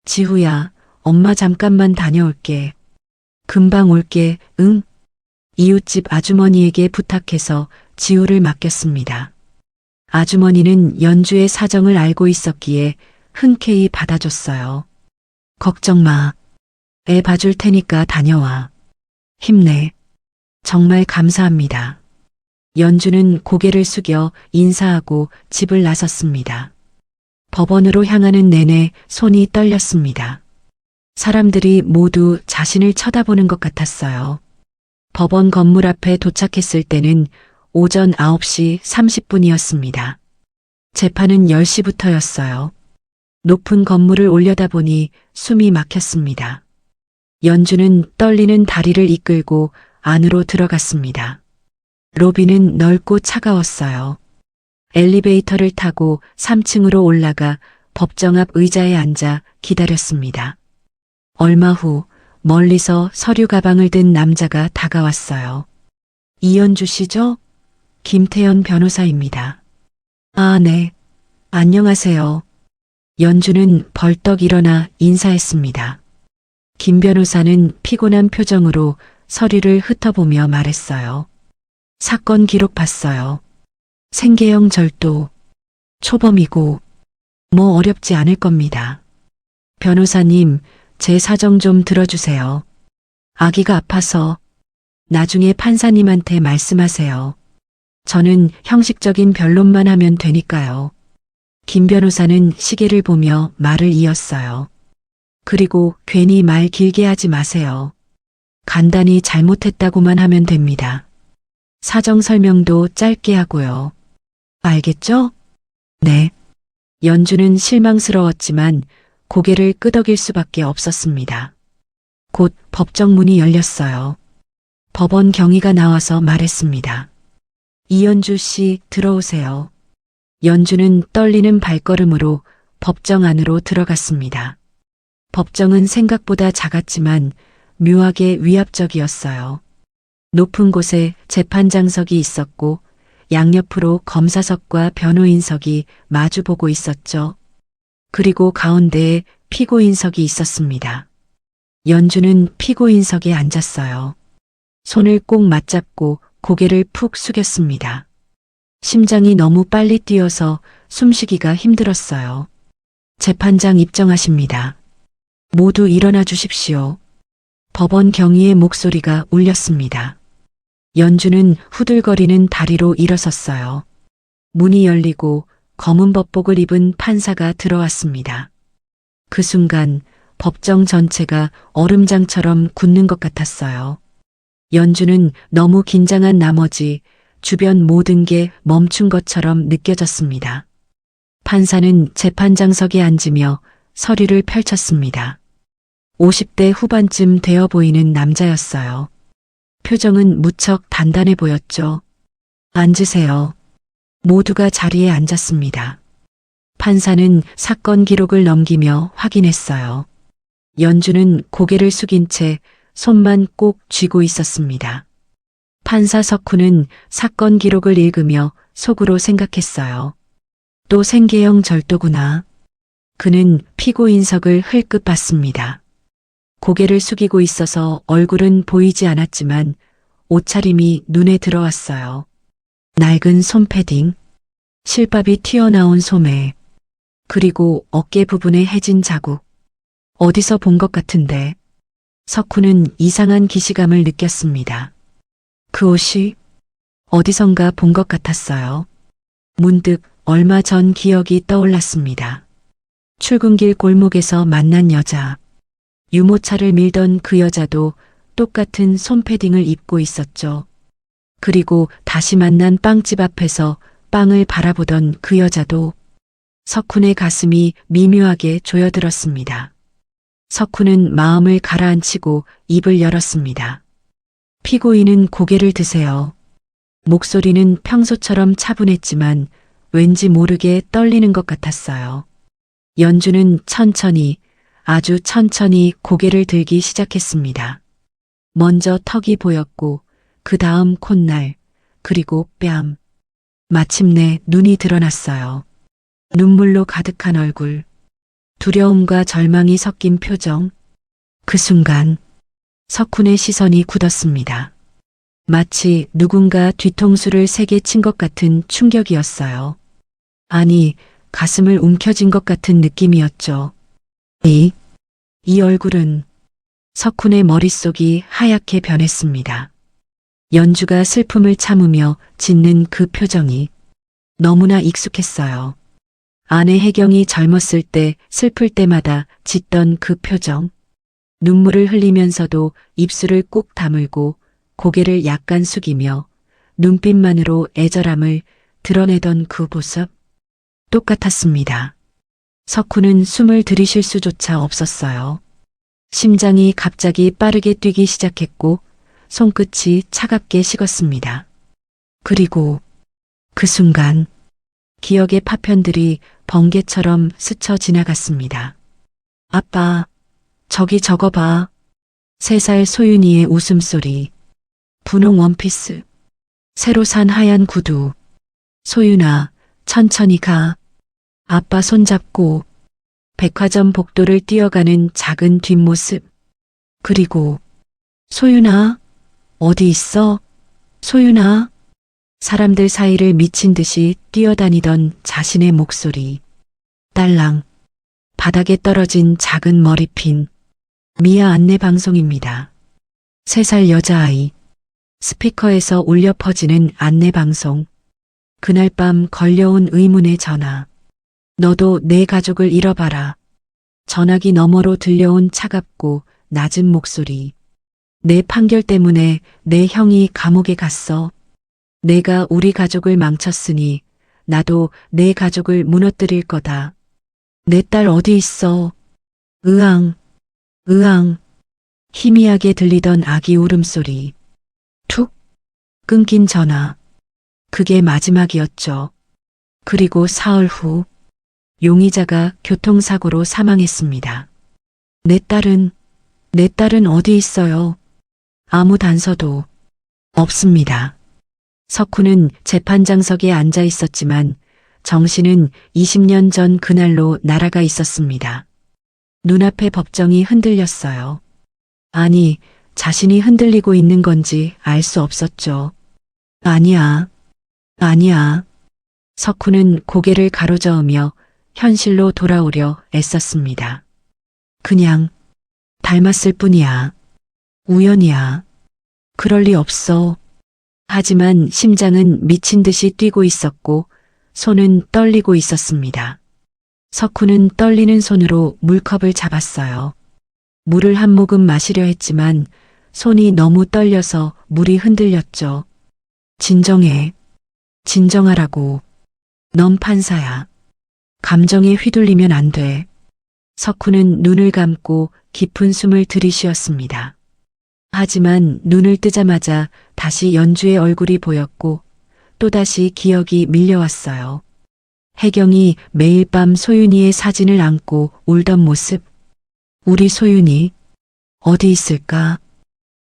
지우야, 엄마 잠깐만 다녀올게. 금방 올게, 응? 이웃집 아주머니에게 부탁해서 지우를 맡겼습니다. 아주머니는 연주의 사정을 알고 있었기에 흔쾌히 받아줬어요. 걱정 마. 애 봐줄 테니까 다녀와. 힘내. 정말 감사합니다. 연주는 고개를 숙여 인사하고 집을 나섰습니다. 법원으로 향하는 내내 손이 떨렸습니다. 사람들이 모두 자신을 쳐다보는 것 같았어요. 법원 건물 앞에 도착했을 때는 오전 9시 30분이었습니다. 재판은 10시부터였어요. 높은 건물을 올려다보니 숨이 막혔습니다. 연주는 떨리는 다리를 이끌고 안으로 들어갔습니다. 로비는 넓고 차가웠어요. 엘리베이터를 타고 3층으로 올라가 법정 앞 의자에 앉아 기다렸습니다. 얼마 후 멀리서 서류 가방을 든 남자가 다가왔어요. 이연주 씨죠? 김태현 변호사입니다. 아, 네. 안녕하세요. 연주는 벌떡 일어나 인사했습니다. 김 변호사는 피곤한 표정으로 서류를 흩어보며 말했어요. 사건 기록 봤어요. 생계형 절도, 초범이고 뭐 어렵지 않을 겁니다. 변호사님, 제 사정 좀 들어주세요. 아기가 아파서 나중에 판사님한테 말씀하세요. 저는 형식적인 변론만 하면 되니까요. 김 변호사는 시계를 보며 말을 이었어요. 그리고 괜히 말 길게 하지 마세요. 간단히 잘못했다고만 하면 됩니다. 사정 설명도 짧게 하고요. 알겠죠? 네. 연주는 실망스러웠지만 고개를 끄덕일 수밖에 없었습니다. 곧 법정 문이 열렸어요. 법원 경위가 나와서 말했습니다. 이연주 씨, 들어오세요. 연주는 떨리는 발걸음으로 법정 안으로 들어갔습니다. 법정은 생각보다 작았지만 묘하게 위압적이었어요. 높은 곳에 재판장석이 있었고 양옆으로 검사석과 변호인석이 마주보고 있었죠. 그리고 가운데에 피고인석이 있었습니다. 연주는 피고인석에 앉았어요. 손을 꼭 맞잡고 고개를 푹 숙였습니다. 심장이 너무 빨리 뛰어서 숨쉬기가 힘들었어요. 재판장 입정하십니다. 모두 일어나 주십시오. 법원 경위의 목소리가 울렸습니다. 연주는 후들거리는 다리로 일어섰어요. 문이 열리고 검은 법복을 입은 판사가 들어왔습니다. 그 순간 법정 전체가 얼음장처럼 굳는 것 같았어요. 연주는 너무 긴장한 나머지 주변 모든 게 멈춘 것처럼 느껴졌습니다. 판사는 재판장석에 앉으며 서류를 펼쳤습니다. 50대 후반쯤 되어 보이는 남자였어요. 표정은 무척 단단해 보였죠. 앉으세요. 모두가 자리에 앉았습니다. 판사는 사건 기록을 넘기며 확인했어요. 연주는 고개를 숙인 채 손만 꼭 쥐고 있었습니다. 판사 석훈은 사건 기록을 읽으며 속으로 생각했어요. 또 생계형 절도구나. 그는 피고인석을 흘끗 봤습니다. 고개를 숙이고 있어서 얼굴은 보이지 않았지만 옷차림이 눈에 들어왔어요. 낡은 솜패딩, 실밥이 튀어나온 소매, 그리고 어깨 부분에 해진 자국. 어디서 본 것 같은데. 석훈은 이상한 기시감을 느꼈습니다. 그 옷이 어디선가 본 것 같았어요. 문득 얼마 전 기억이 떠올랐습니다. 출근길 골목에서 만난 여자. 유모차를 밀던 그 여자도 똑같은 솜패딩을 입고 있었죠. 그리고 다시 만난 빵집 앞에서 빵을 바라보던 그 여자도. 석훈의 가슴이 미묘하게 조여들었습니다. 석훈은 마음을 가라앉히고 입을 열었습니다. 피고인은 고개를 드세요. 목소리는 평소처럼 차분했지만 왠지 모르게 떨리는 것 같았어요. 연주는 천천히, 아주 천천히 고개를 들기 시작했습니다. 먼저 턱이 보였고 그 다음 콧날, 그리고 뺨. 마침내 눈이 드러났어요. 눈물로 가득한 얼굴, 두려움과 절망이 섞인 표정. 그 순간 석훈의 시선이 굳었습니다. 마치 누군가 뒤통수를 세게 친 것 같은 충격이었어요. 아니, 가슴을 움켜쥔 것 같은 느낌이었죠. 이 얼굴은. 석훈의 머릿속이 하얗게 변했습니다. 연주가 슬픔을 참으며 짓는 그 표정이 너무나 익숙했어요. 아내 혜경이 젊었을 때 슬플 때마다 짓던 그 표정. 눈물을 흘리면서도 입술을 꾹 다물고 고개를 약간 숙이며 눈빛만으로 애절함을 드러내던 그 모습. 똑같았습니다. 석훈은 숨을 들이쉴 수조차 없었어요. 심장이 갑자기 빠르게 뛰기 시작했고 손끝이 차갑게 식었습니다. 그리고 그 순간 기억의 파편들이 번개처럼 스쳐 지나갔습니다. 아빠, 저기 저거 봐. 3살 소윤이의 웃음소리. 분홍 원피스. 새로 산 하얀 구두. 소윤아, 천천히 가. 아빠 손잡고. 백화점 복도를 뛰어가는 작은 뒷모습. 그리고 소윤아, 어디 있어? 소윤아. 사람들 사이를 미친 듯이 뛰어다니던 자신의 목소리. 딸랑. 바닥에 떨어진 작은 머리핀. 미아 안내 방송입니다. 3살 여자아이. 스피커에서 울려 퍼지는 안내 방송. 그날 밤 걸려온 의문의 전화. 너도 내 가족을 잃어봐라. 전화기 너머로 들려온 차갑고 낮은 목소리. 내 판결 때문에 내 형이 감옥에 갔어. 내가 우리 가족을 망쳤으니 나도 내 가족을 무너뜨릴 거다. 내 딸 어디 있어? 으앙, 으앙. 희미하게 들리던 아기 울음소리. 툭. 끊긴 전화. 그게 마지막이었죠. 그리고 사흘 후 용의자가 교통사고로 사망했습니다. 내 딸은 어디 있어요? 아무 단서도 없습니다. 석훈은 재판장석에 앉아 있었지만 정신은 20년 전 그날로 날아가 있었습니다. 눈앞의 법정이 흔들렸어요. 아니, 자신이 흔들리고 있는 건지 알 수 없었죠. 아니야. 석훈은 고개를 가로저으며 현실로 돌아오려 애썼습니다. 그냥 닮았을 뿐이야. 우연이야. 그럴 리 없어. 하지만 심장은 미친 듯이 뛰고 있었고 손은 떨리고 있었습니다. 석훈은 떨리는 손으로 물컵을 잡았어요. 물을 한 모금 마시려 했지만 손이 너무 떨려서 물이 흔들렸죠. 진정해. 진정하라고. 넌 판사야. 감정에 휘둘리면 안 돼. 석훈은 눈을 감고 깊은 숨을 들이쉬었습니다. 하지만 눈을 뜨자마자 다시 연주의 얼굴이 보였고 또다시 기억이 밀려왔어요. 혜경이 매일 밤 소윤이의 사진을 안고 울던 모습. 우리 소윤이 어디 있을까?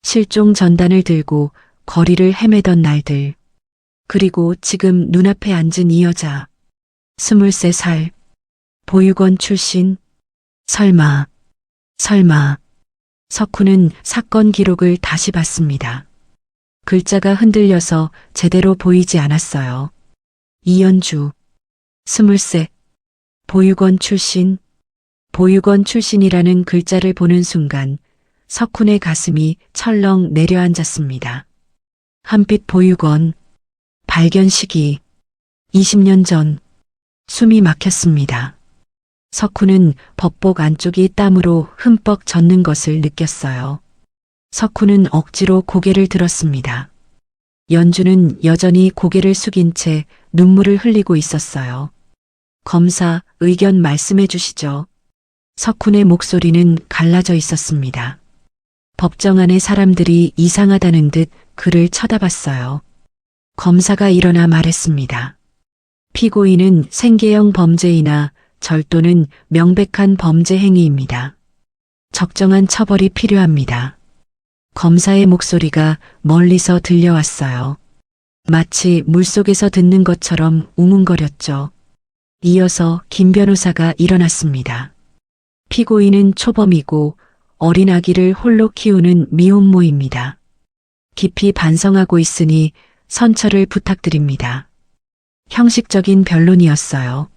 실종 전단을 들고 거리를 헤매던 날들. 그리고 지금 눈앞에 앉은 이 여자. 23살. 보육원 출신. 설마. 석훈은 사건 기록을 다시 봤습니다. 글자가 흔들려서 제대로 보이지 않았어요. 이연주. 23. 보육원 출신. 보육원 출신이라는 글자를 보는 순간 석훈의 가슴이 철렁 내려앉았습니다. 한빛 보육원. 발견 시기. 20년 전. 숨이 막혔습니다. 석훈은 법복 안쪽이 땀으로 흠뻑 젖는 것을 느꼈어요. 석훈은 억지로 고개를 들었습니다. 연주는 여전히 고개를 숙인 채 눈물을 흘리고 있었어요. 검사, 의견 말씀해 주시죠. 석훈의 목소리는 갈라져 있었습니다. 법정 안의 사람들이 이상하다는 듯 그를 쳐다봤어요. 검사가 일어나 말했습니다. 피고인은 생계형 범죄이나 절도는 명백한 범죄 행위입니다. 적정한 처벌이 필요합니다. 검사의 목소리가 멀리서 들려왔어요. 마치 물속에서 듣는 것처럼 웅웅거렸죠. 이어서 김 변호사가 일어났습니다. 피고인은 초범이고 어린 아기를 홀로 키우는 미혼모입니다. 깊이 반성하고 있으니 선처를 부탁드립니다. 형식적인 변론이었어요.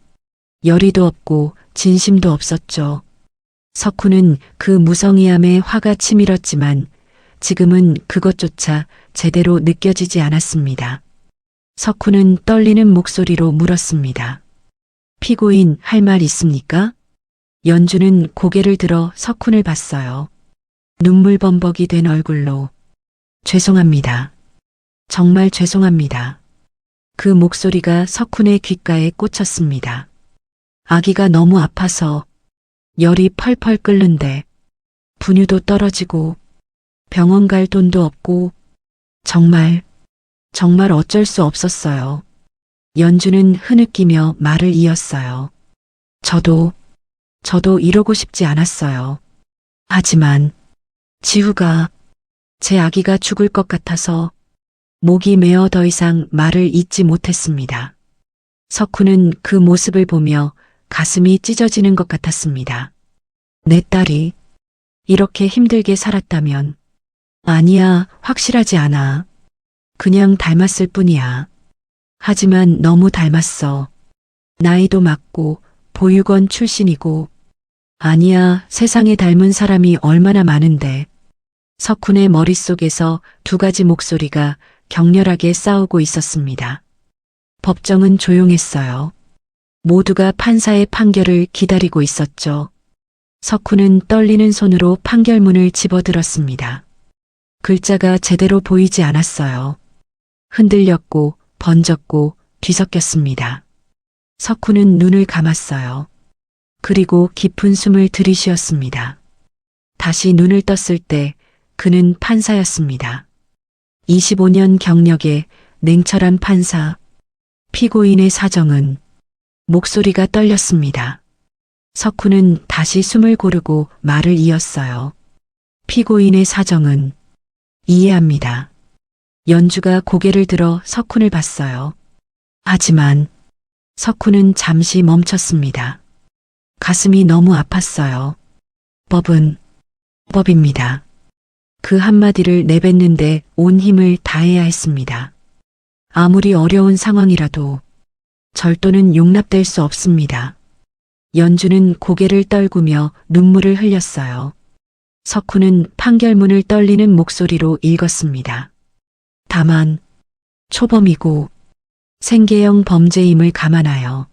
열의도 없고 진심도 없었죠. 석훈은 그 무성의함에 화가 치밀었지만 지금은 그것조차 제대로 느껴지지 않았습니다. 석훈은 떨리는 목소리로 물었습니다. 피고인 할 말 있습니까? 연주는 고개를 들어 석훈을 봤어요. 눈물 범벅이 된 얼굴로. 죄송합니다. 정말 죄송합니다. 그 목소리가 석훈의 귓가에 꽂혔습니다. 아기가 너무 아파서 열이 펄펄 끓는데 분유도 떨어지고 병원 갈 돈도 없고 정말 어쩔 수 없었어요. 연주는 흐느끼며 말을 이었어요. 저도 이러고 싶지 않았어요. 하지만 지우가 제 아기가 죽을 것 같아서 목이 메어 더 이상 말을 잇지 못했습니다. 석훈은 그 모습을 보며 가슴이 찢어지는 것 같았습니다. 내 딸이 이렇게 힘들게 살았다면, 아니야, 확실하지 않아. 그냥 닮았을 뿐이야. 하지만 너무 닮았어. 나이도 맞고 보육원 출신이고. 아니야, 세상에 닮은 사람이 얼마나 많은데. 석훈의 머릿속에서 두 가지 목소리가 격렬하게 싸우고 있었습니다. 법정은 조용했어요. 모두가 판사의 판결을 기다리고 있었죠. 석훈은 떨리는 손으로 판결문을 집어들었습니다. 글자가 제대로 보이지 않았어요. 흔들렸고 번졌고 뒤섞였습니다. 석훈은 눈을 감았어요. 그리고 깊은 숨을 들이쉬었습니다. 다시 눈을 떴을 때 그는 판사였습니다. 25년 경력의 냉철한 판사. 피고인의 사정은. 목소리가 떨렸습니다. 석훈은 다시 숨을 고르고 말을 이었어요. 피고인의 사정은. 이해합니다. 연주가 고개를 들어 석훈을 봤어요. 하지만 석훈은 잠시 멈췄습니다. 가슴이 너무 아팠어요. 법은 법입니다. 그 한마디를 내뱉는데 온 힘을 다해야 했습니다. 아무리 어려운 상황이라도 절도는 용납될 수 없습니다. 연주는 고개를 떨구며 눈물을 흘렸어요. 석훈은 판결문을 떨리는 목소리로 읽었습니다. 다만 초범이고 생계형 범죄임을 감안하여.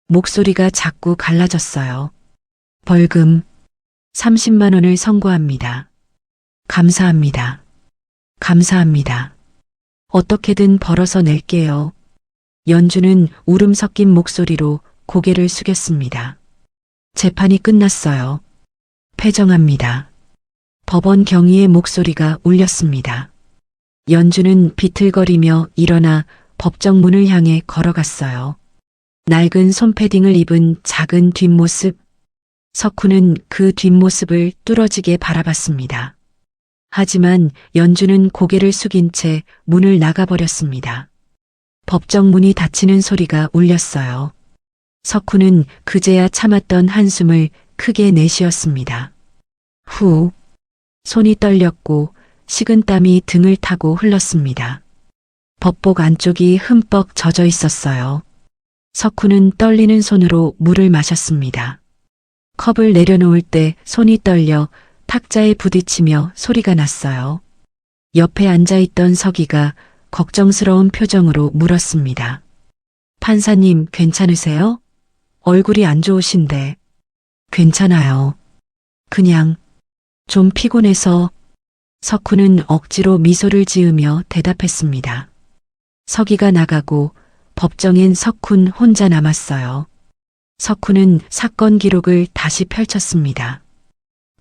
목소리가 자꾸 갈라졌어요. 벌금 30만 원을 선고합니다. 감사합니다. 감사합니다. 어떻게든 벌어서 낼게요. 연주는 울음 섞인 목소리로 고개를 숙였습니다. 재판이 끝났어요. 패정합니다. 법원 경위의 목소리가 울렸습니다. 연주는 비틀거리며 일어나 법정 문을 향해 걸어갔어요. 낡은 손패딩을 입은 작은 뒷모습. 석훈은 그 뒷모습을 뚫어지게 바라봤습니다. 하지만 연주는 고개를 숙인 채 문을 나가버렸습니다. 법정 문이 닫히는 소리가 울렸어요. 석훈은 그제야 참았던 한숨을 크게 내쉬었습니다. 후. 손이 떨렸고 식은 땀이 등을 타고 흘렀습니다. 법복 안쪽이 흠뻑 젖어 있었어요. 석훈은 떨리는 손으로 물을 마셨습니다. 컵을 내려놓을 때 손이 떨려 탁자에 부딪히며 소리가 났어요. 옆에 앉아있던 서기가 걱정스러운 표정으로 물었습니다. 판사님, 괜찮으세요? 얼굴이 안 좋으신데. 괜찮아요. 그냥 좀 피곤해서. 석훈은 억지로 미소를 지으며 대답했습니다. 서기가 나가고 법정엔 석훈 혼자 남았어요. 석훈은 사건 기록을 다시 펼쳤습니다.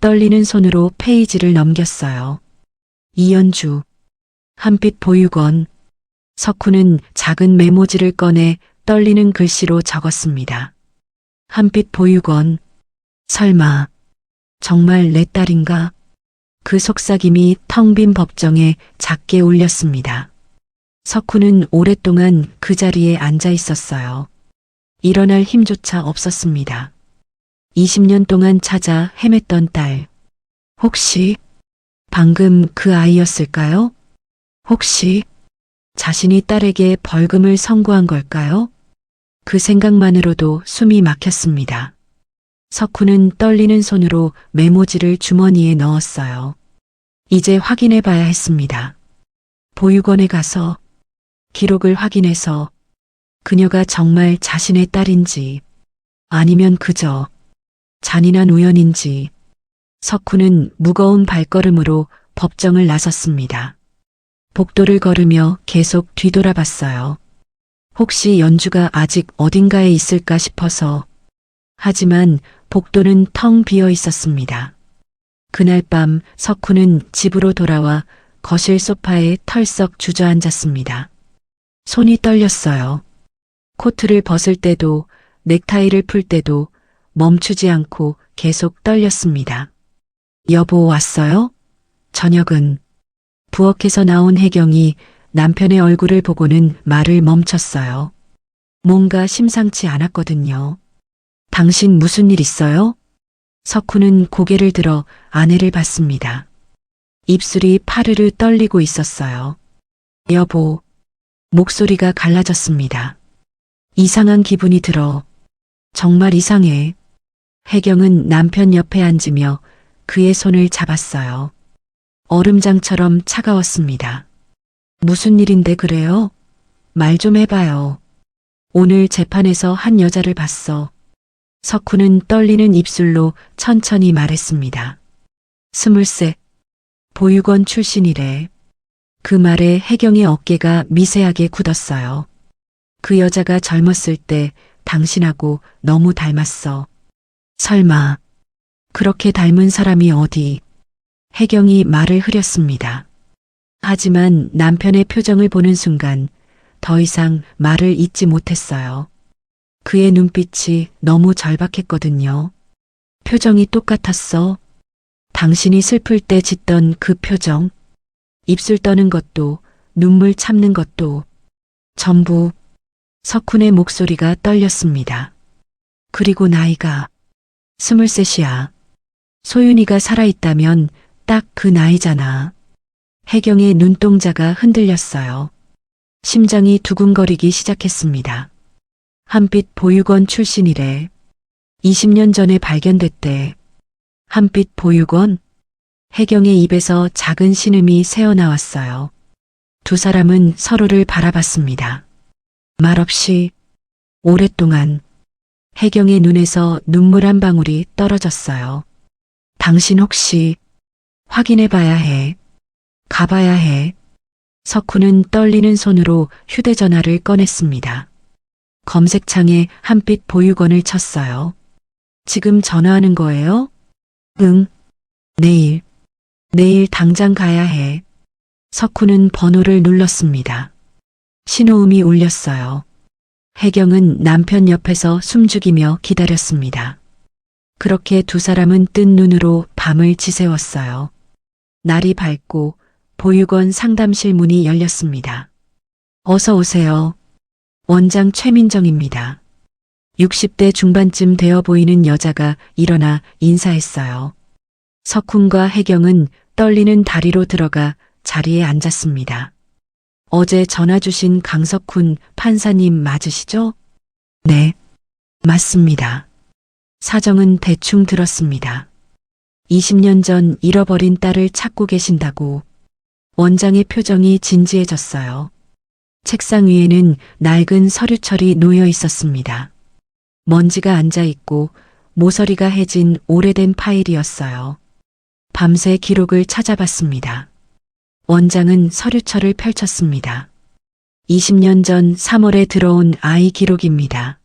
떨리는 손으로 페이지를 넘겼어요. 이연주, 한빛 보육원. 석훈은 작은 메모지를 꺼내 떨리는 글씨로 적었습니다. 한빛 보육원. 설마 정말 내 딸인가? 그 속삭임이 텅 빈 법정에 작게 울렸습니다. 석훈은 오랫동안 그 자리에 앉아 있었어요. 일어날 힘조차 없었습니다. 20년 동안 찾아 헤맸던 딸. 혹시 방금 그 아이였을까요? 혹시 자신이 딸에게 벌금을 선고한 걸까요? 그 생각만으로도 숨이 막혔습니다. 석훈은 떨리는 손으로 메모지를 주머니에 넣었어요. 이제 확인해 봐야 했습니다. 보육원에 가서 기록을 확인해서 그녀가 정말 자신의 딸인지 아니면 그저 잔인한 우연인지. 석훈은 무거운 발걸음으로 법정을 나섰습니다. 복도를 걸으며 계속 뒤돌아봤어요. 혹시 연주가 아직 어딘가에 있을까 싶어서. 하지만 복도는 텅 비어 있었습니다. 그날 밤 석훈은 집으로 돌아와 거실 소파에 털썩 주저앉았습니다. 손이 떨렸어요. 코트를 벗을 때도 넥타이를 풀 때도 멈추지 않고 계속 떨렸습니다. 여보 왔어요? 저녁은. 부엌에서 나온 혜경이 남편의 얼굴을 보고는 말을 멈췄어요. 뭔가 심상치 않았거든요. 당신 무슨 일 있어요? 석훈은 고개를 들어 아내를 봤습니다. 입술이 파르르 떨리고 있었어요. 여보, 목소리가 갈라졌습니다. 이상한 기분이 들어. 정말 이상해. 혜경은 남편 옆에 앉으며 그의 손을 잡았어요. 얼음장처럼 차가웠습니다. 무슨 일인데 그래요? 말 좀 해봐요. 오늘 재판에서 한 여자를 봤어. 석훈은 떨리는 입술로 천천히 말했습니다. 23, 보육원 출신이래. 그 말에 혜경의 어깨가 미세하게 굳었어요. 그 여자가 젊었을 때 당신하고 너무 닮았어. 설마 그렇게 닮은 사람이 어디? 혜경이 말을 흐렸습니다. 하지만 남편의 표정을 보는 순간 더 이상 말을 잇지 못했어요. 그의 눈빛이 너무 절박했거든요. 표정이 똑같았어. 당신이 슬플 때 짓던 그 표정. 입술 떠는 것도 눈물 참는 것도 전부. 석훈의 목소리가 떨렸습니다. 그리고 나이가 23이야. 소윤이가 살아있다면 딱 그 나이잖아. 혜경의 눈동자가 흔들렸어요. 심장이 두근거리기 시작했습니다. 한빛 보육원 출신이래. 20년 전에 발견됐대. 한빛 보육원? 혜경의 입에서 작은 신음이 새어나왔어요. 두 사람은 서로를 바라봤습니다. 말없이 오랫동안. 혜경의 눈에서 눈물 한 방울이 떨어졌어요. 당신 혹시 확인해 봐야 해. 가봐야 해. 석훈은 떨리는 손으로 휴대전화를 꺼냈습니다. 검색창에 한빛 보육원을 쳤어요. 지금 전화하는 거예요? 응. 내일. 내일 당장 가야 해. 석훈은 번호를 눌렀습니다. 신호음이 울렸어요. 혜경은 남편 옆에서 숨죽이며 기다렸습니다. 그렇게 두 사람은 뜬 눈으로 밤을 지새웠어요. 날이 밝고 보육원 상담실 문이 열렸습니다. 어서 오세요. 원장 최민정입니다. 60대 중반쯤 되어 보이는 여자가 일어나 인사했어요. 석훈과 혜경은 떨리는 다리로 들어가 자리에 앉았습니다. 어제 전화 주신 강석훈 판사님 맞으시죠? 네, 맞습니다. 사정은 대충 들었습니다. 20년 전 잃어버린 딸을 찾고 계신다고. 원장의 표정이 진지해졌어요. 책상 위에는 낡은 서류철이 놓여 있었습니다. 먼지가 앉아 있고 모서리가 해진 오래된 파일이었어요. 밤새 기록을 찾아봤습니다. 원장은 서류철을 펼쳤습니다. 20년 전 3월에 들어온 아이 기록입니다.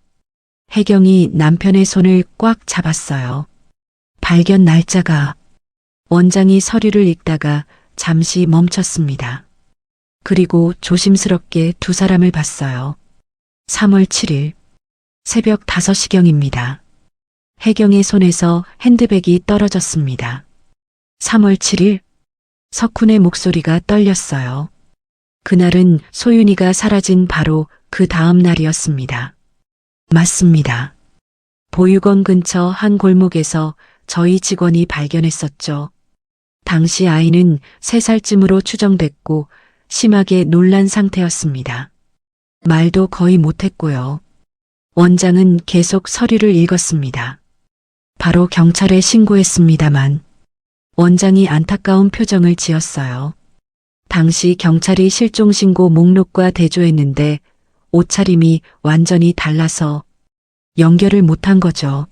혜경이 남편의 손을 꽉 잡았어요. 발견 날짜가. 원장이 서류를 읽다가 잠시 멈췄습니다. 그리고 조심스럽게 두 사람을 봤어요. 3월 7일 새벽 5시경입니다. 혜경의 손에서 핸드백이 떨어졌습니다. 3월 7일 석훈의 목소리가 떨렸어요. 그날은 소윤이가 사라진 바로 그 다음 날이었습니다. 맞습니다. 보육원 근처 한 골목에서 저희 직원이 발견했었죠. 당시 아이는 3살쯤으로 추정됐고 심하게 놀란 상태였습니다. 말도 거의 못했고요. 원장은 계속 서류를 읽었습니다. 바로 경찰에 신고했습니다만 원장이 안타까운 표정을 지었어요. 당시 경찰이 실종신고 목록과 대조했는데 옷차림이 완전히 달라서 연결을 못한 거죠.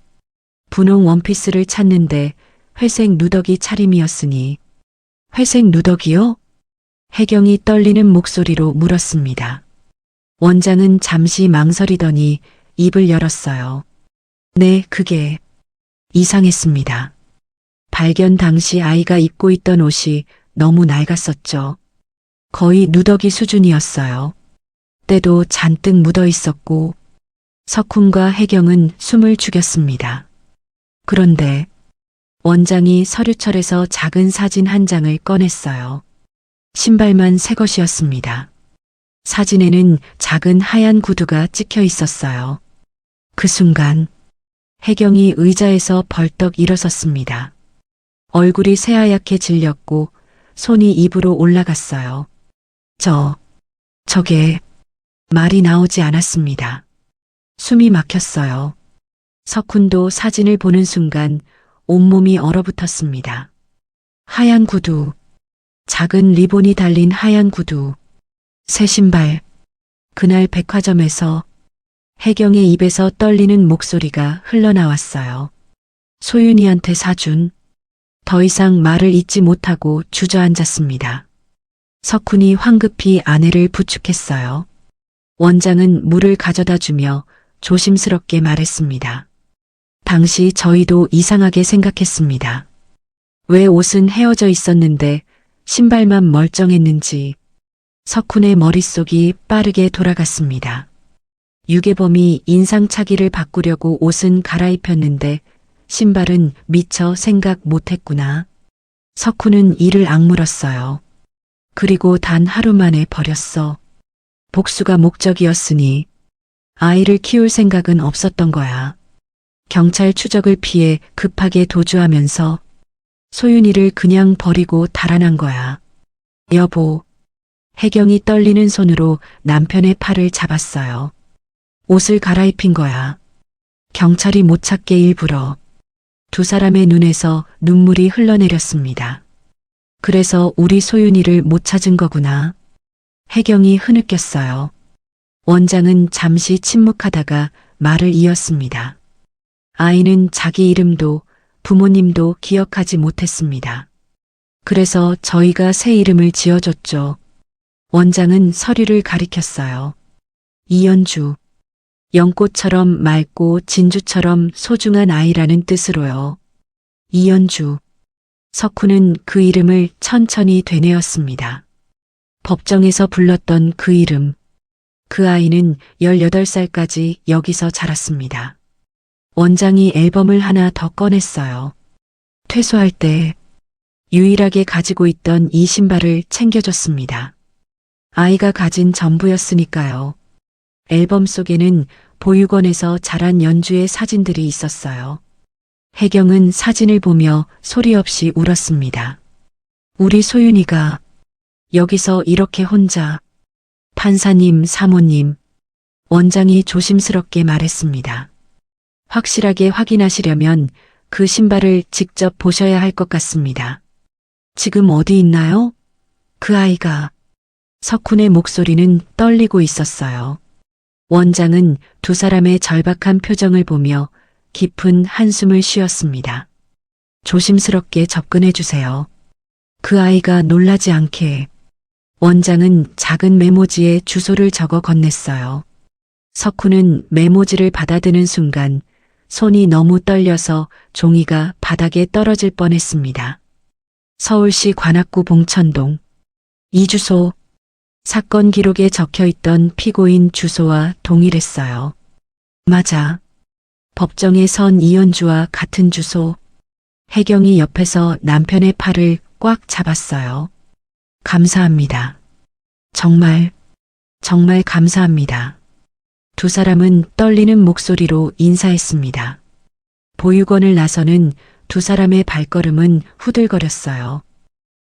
분홍 원피스를 찾는데 회색 누더기 차림이었으니. 회색 누더기요? 혜경이 떨리는 목소리로 물었습니다. 원장은 잠시 망설이더니 입을 열었어요. 네, 그게 이상했습니다. 발견 당시 아이가 입고 있던 옷이 너무 낡았었죠. 거의 누더기 수준이었어요. 때도 잔뜩 묻어 있었고. 석훈과 혜경은 숨을 죽였습니다. 그런데 원장이 서류철에서 작은 사진 한 장을 꺼냈어요. 신발만 새 것이었습니다. 사진에는 작은 하얀 구두가 찍혀 있었어요. 그 순간 혜경이 의자에서 벌떡 일어섰습니다. 얼굴이 새하얗게 질렸고 손이 입으로 올라갔어요. 저게 말이 나오지 않았습니다. 숨이 막혔어요. 석훈도 사진을 보는 순간 온몸이 얼어붙었습니다. 하얀 구두, 작은 리본이 달린 하얀 구두, 새 신발. 그날 백화점에서 혜경의 입에서 떨리는 목소리가 흘러나왔어요. 소윤이한테 사준. 더 이상 말을 잇지 못하고 주저앉았습니다. 석훈이 황급히 아내를 부축했어요. 원장은 물을 가져다 주며 조심스럽게 말했습니다. 당시 저희도 이상하게 생각했습니다. 왜 옷은 헤어져 있었는데 신발만 멀쩡했는지. 석훈의 머릿속이 빠르게 돌아갔습니다. 유괴범이 인상착의를 바꾸려고 옷은 갈아입혔는데 신발은 미처 생각 못했구나. 석훈은 이를 악물었어요. 그리고 단 하루 만에 버렸어. 복수가 목적이었으니 아이를 키울 생각은 없었던 거야. 경찰 추적을 피해 급하게 도주하면서 소윤이를 그냥 버리고 달아난 거야. 여보. 혜경이 떨리는 손으로 남편의 팔을 잡았어요. 옷을 갈아입힌 거야. 경찰이 못 찾게 일부러. 두 사람의 눈에서 눈물이 흘러내렸습니다. 그래서 우리 소윤이를 못 찾은 거구나. 혜경이 흐느꼈어요. 원장은 잠시 침묵하다가 말을 이었습니다. 아이는 자기 이름도 부모님도 기억하지 못했습니다. 그래서 저희가 새 이름을 지어줬죠. 원장은 서류를 가리켰어요. 이연주. 연꽃처럼 맑고 진주처럼 소중한 아이라는 뜻으로요. 이연주. 석훈은 그 이름을 천천히 되뇌었습니다. 법정에서 불렀던 그 이름. 그 아이는 18살까지 여기서 자랐습니다. 원장이 앨범을 하나 더 꺼냈어요. 퇴소할 때 유일하게 가지고 있던 이 신발을 챙겨줬습니다. 아이가 가진 전부였으니까요. 앨범 속에는 보육원에서 자란 연주의 사진들이 있었어요. 혜경은 사진을 보며 소리 없이 울었습니다. 우리 소윤이가 여기서 이렇게 혼자. 판사님, 사모님. 원장이 조심스럽게 말했습니다. 확실하게 확인하시려면 그 신발을 직접 보셔야 할 것 같습니다. 지금 어디 있나요? 그 아이가. 석훈의 목소리는 떨리고 있었어요. 원장은 두 사람의 절박한 표정을 보며 깊은 한숨을 쉬었습니다. 조심스럽게 접근해 주세요. 그 아이가 놀라지 않게. 원장은 작은 메모지에 주소를 적어 건넸어요. 석훈은 메모지를 받아드는 순간 손이 너무 떨려서 종이가 바닥에 떨어질 뻔했습니다. 서울시 관악구 봉천동. 이 주소. 사건 기록에 적혀있던 피고인 주소와 동일했어요. 맞아. 법정에 선 이연주와 같은 주소. 혜경이 옆에서 남편의 팔을 꽉 잡았어요. 감사합니다. 정말 감사합니다. 두 사람은 떨리는 목소리로 인사했습니다. 보육원을 나서는 두 사람의 발걸음은 후들거렸어요.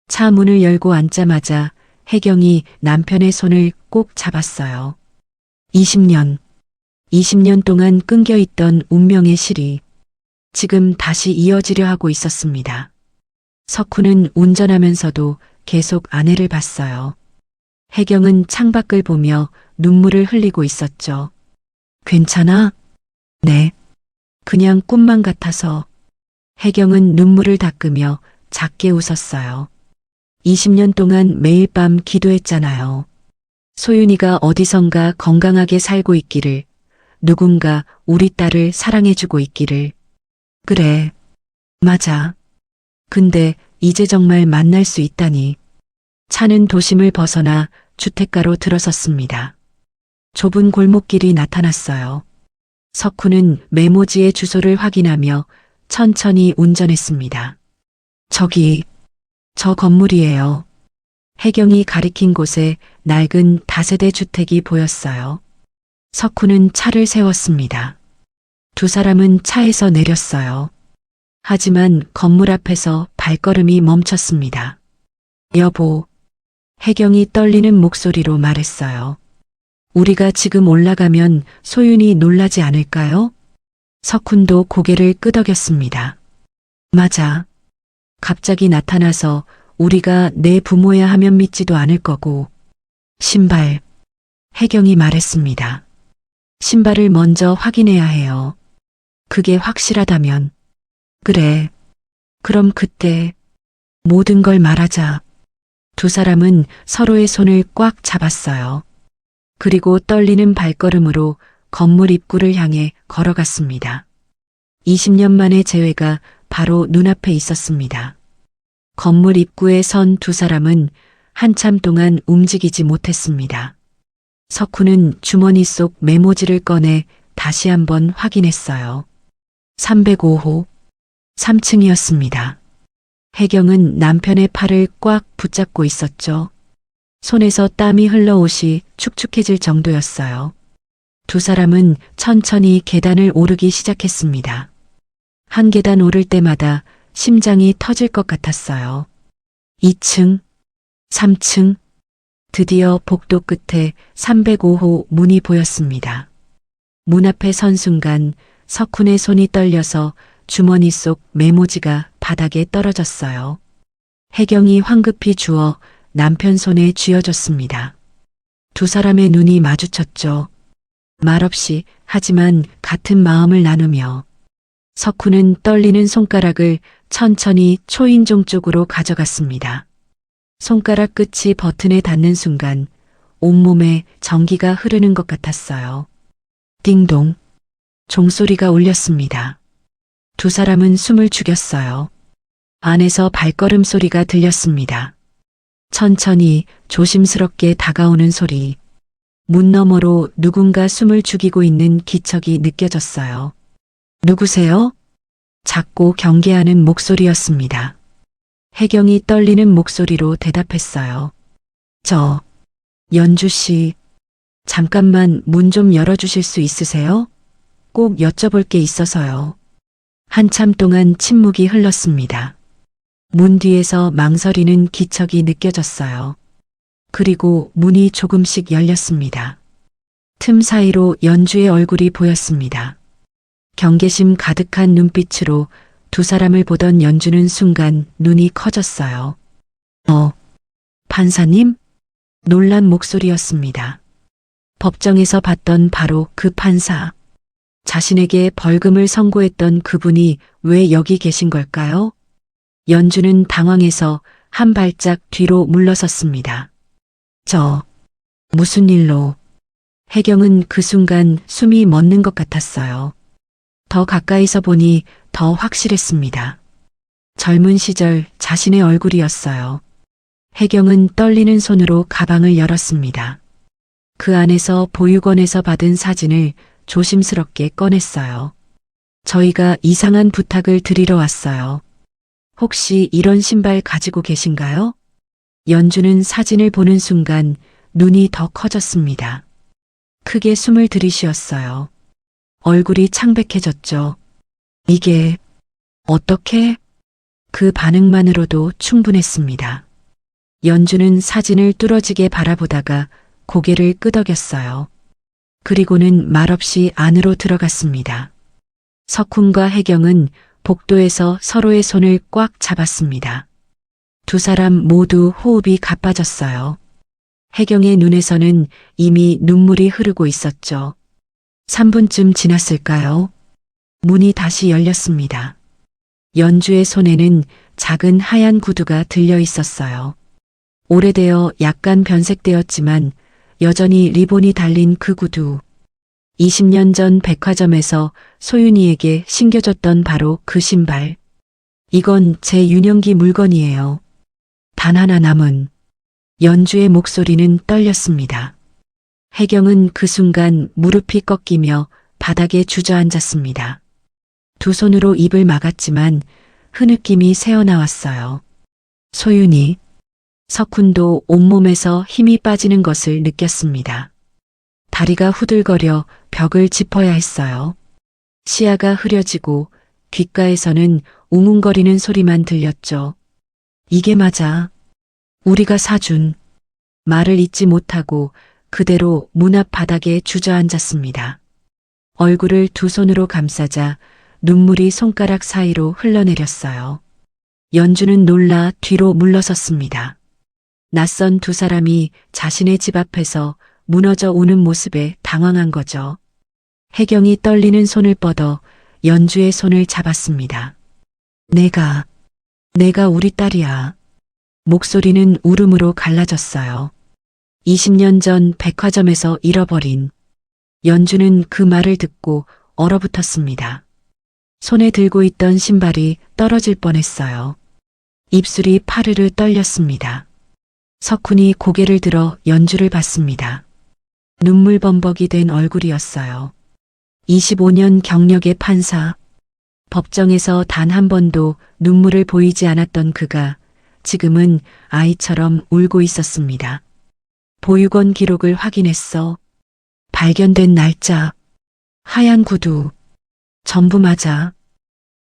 차 문을 열고 앉자마자 혜경이 남편의 손을 꼭 잡았어요. 20년 동안 끊겨있던 운명의 실이 지금 다시 이어지려 하고 있었습니다. 석훈은 운전하면서도 계속 아내를 봤어요. 혜경은 창밖을 보며 눈물을 흘리고 있었죠. 괜찮아? 네. 그냥 꿈만 같아서. 혜경은 눈물을 닦으며 작게 웃었어요. 20년 동안 매일 밤 기도했잖아요. 소윤이가 어디선가 건강하게 살고 있기를, 누군가 우리 딸을 사랑해주고 있기를. 그래. 맞아. 근데 이제 정말 만날 수 있다니. 차는 도심을 벗어나 주택가로 들어섰습니다. 좁은 골목길이 나타났어요. 석훈은 메모지의 주소를 확인하며 천천히 운전했습니다. 저 건물이에요. 혜경이 가리킨 곳에 낡은 다세대 주택이 보였어요. 석훈은 차를 세웠습니다. 두 사람은 차에서 내렸어요. 하지만 건물 앞에서 발걸음이 멈췄습니다. 여보, 혜경이 떨리는 목소리로 말했어요. 우리가 지금 올라가면 소윤이 놀라지 않을까요? 석훈도 고개를 끄덕였습니다. 맞아. 갑자기 나타나서 우리가 내 부모야 하면 믿지도 않을 거고. 신발. 혜경이 말했습니다. 신발을 먼저 확인해야 해요. 그게 확실하다면. 그래. 그럼 그때 모든 걸 말하자. 두 사람은 서로의 손을 꽉 잡았어요. 그리고 떨리는 발걸음으로 건물 입구를 향해 걸어갔습니다. 20년 만의 재회가 바로 눈앞에 있었습니다. 건물 입구에 선 두 사람은 한참 동안 움직이지 못했습니다. 석훈은 주머니 속 메모지를 꺼내 다시 한번 확인했어요. 305호, 3층이었습니다. 혜경은 남편의 팔을 꽉 붙잡고 있었죠. 손에서 땀이 흘러옷이 축축해질 정도였어요. 두 사람은 천천히 계단을 오르기 시작했습니다. 한 계단 오를 때마다 심장이 터질 것 같았어요. 2층, 3층, 드디어 복도 끝에 305호 문이 보였습니다. 문 앞에 선 순간 석훈의 손이 떨려서 주머니 속 메모지가 바닥에 떨어졌어요. 혜경이 황급히 주워 남편 손에 쥐어줬습니다. 두 사람의 눈이 마주쳤죠. 말없이 하지만 같은 마음을 나누며 석훈은 떨리는 손가락을 천천히 초인종 쪽으로 가져갔습니다. 손가락 끝이 버튼에 닿는 순간 온몸에 전기가 흐르는 것 같았어요. 띵동. 종소리가 울렸습니다. 두 사람은 숨을 죽였어요. 안에서 발걸음 소리가 들렸습니다. 천천히 조심스럽게 다가오는 소리. 문 너머로 누군가 숨을 죽이고 있는 기척이 느껴졌어요. 누구세요? 작고 경계하는 목소리였습니다. 혜경이 떨리는 목소리로 대답했어요. 저, 연주 씨, 잠깐만 문 좀 열어주실 수 있으세요? 꼭 여쭤볼 게 있어서요. 한참 동안 침묵이 흘렀습니다. 문 뒤에서 망설이는 기척이 느껴졌어요. 그리고 문이 조금씩 열렸습니다. 틈 사이로 연주의 얼굴이 보였습니다. 경계심 가득한 눈빛으로 두 사람을 보던 연주는 순간 눈이 커졌어요. 판사님? 놀란 목소리였습니다. 법정에서 봤던 바로 그 판사. 자신에게 벌금을 선고했던 그분이 왜 여기 계신 걸까요? 연주는 당황해서 한 발짝 뒤로 물러섰습니다. 무슨 일로? 혜경은 그 순간 숨이 멎는 것 같았어요. 더 가까이서 보니 더 확실했습니다. 젊은 시절 자신의 얼굴이었어요. 혜경은 떨리는 손으로 가방을 열었습니다. 그 안에서 보육원에서 받은 사진을 조심스럽게 꺼냈어요. 저희가 이상한 부탁을 드리러 왔어요. 혹시 이런 신발 가지고 계신가요? 연주는 사진을 보는 순간 눈이 더 커졌습니다. 크게 숨을 들이쉬었어요. 얼굴이 창백해졌죠. 이게 어떻게? 그 반응만으로도 충분했습니다. 연주는 사진을 뚫어지게 바라보다가 고개를 끄덕였어요. 그리고는 말없이 안으로 들어갔습니다. 석훈과 혜경은 복도에서 서로의 손을 꽉 잡았습니다. 두 사람 모두 호흡이 가빠졌어요. 혜경의 눈에서는 이미 눈물이 흐르고 있었죠. 3분쯤 지났을까요? 문이 다시 열렸습니다. 연주의 손에는 작은 하얀 구두가 들려 있었어요. 오래되어 약간 변색되었지만 여전히 리본이 달린 그 구두. 20년 전 백화점에서 소윤이에게 신겨줬던 바로 그 신발. 이건 제 유년기 물건이에요. 단 하나 남은. 연주의 목소리는 떨렸습니다. 혜경은 그 순간 무릎이 꺾이며 바닥에 주저앉았습니다. 두 손으로 입을 막았지만 흐느낌이 새어나왔어요. 소윤이. 석훈도 온몸에서 힘이 빠지는 것을 느꼈습니다. 다리가 후들거려 벽을 짚어야 했어요. 시야가 흐려지고 귓가에서는 웅웅거리는 소리만 들렸죠. 이게 맞아. 우리가 사준. 말을 잇지 못하고 그대로 문 앞 바닥에 주저앉았습니다. 얼굴을 두 손으로 감싸자 눈물이 손가락 사이로 흘러내렸어요. 연주는 놀라 뒤로 물러섰습니다. 낯선 두 사람이 자신의 집 앞에서 무너져 오는 모습에 당황한 거죠. 혜경이 떨리는 손을 뻗어 연주의 손을 잡았습니다. 내가 우리 딸이야. 목소리는 울음으로 갈라졌어요. 20년 전 백화점에서 잃어버린. 연주는 그 말을 듣고 얼어붙었습니다. 손에 들고 있던 신발이 떨어질 뻔했어요. 입술이 파르르 떨렸습니다. 석훈이 고개를 들어 연주를 봤습니다. 눈물 범벅이 된 얼굴이었어요. 25년 경력의 판사. 법정에서 단 한 번도 눈물을 보이지 않았던 그가 지금은 아이처럼 울고 있었습니다. 보육원 기록을 확인했어. 발견된 날짜, 하얀 구두, 전부 맞아.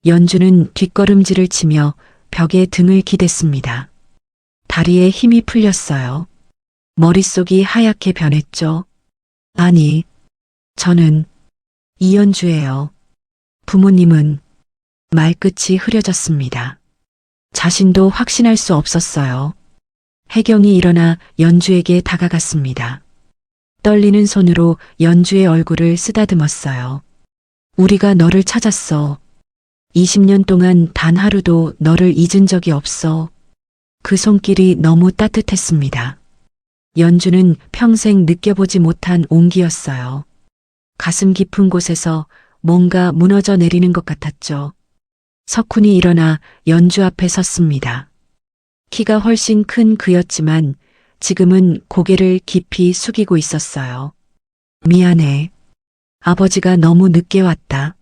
연주는 뒷걸음질을 치며 벽에 등을 기댔습니다. 다리에 힘이 풀렸어요. 머릿속이 하얗게 변했죠. 아니, 저는 이연주예요. 부모님은 말끝이 흐려졌습니다. 자신도 확신할 수 없었어요. 혜경이 일어나 연주에게 다가갔습니다. 떨리는 손으로 연주의 얼굴을 쓰다듬었어요. 우리가 너를 찾았어. 20년 동안 단 하루도 너를 잊은 적이 없어. 그 손길이 너무 따뜻했습니다. 연주는 평생 느껴보지 못한 온기였어요. 가슴 깊은 곳에서 뭔가 무너져 내리는 것 같았죠. 석훈이 일어나 연주 앞에 섰습니다. 키가 훨씬 큰 그였지만 지금은 고개를 깊이 숙이고 있었어요. 미안해. 아버지가 너무 늦게 왔다.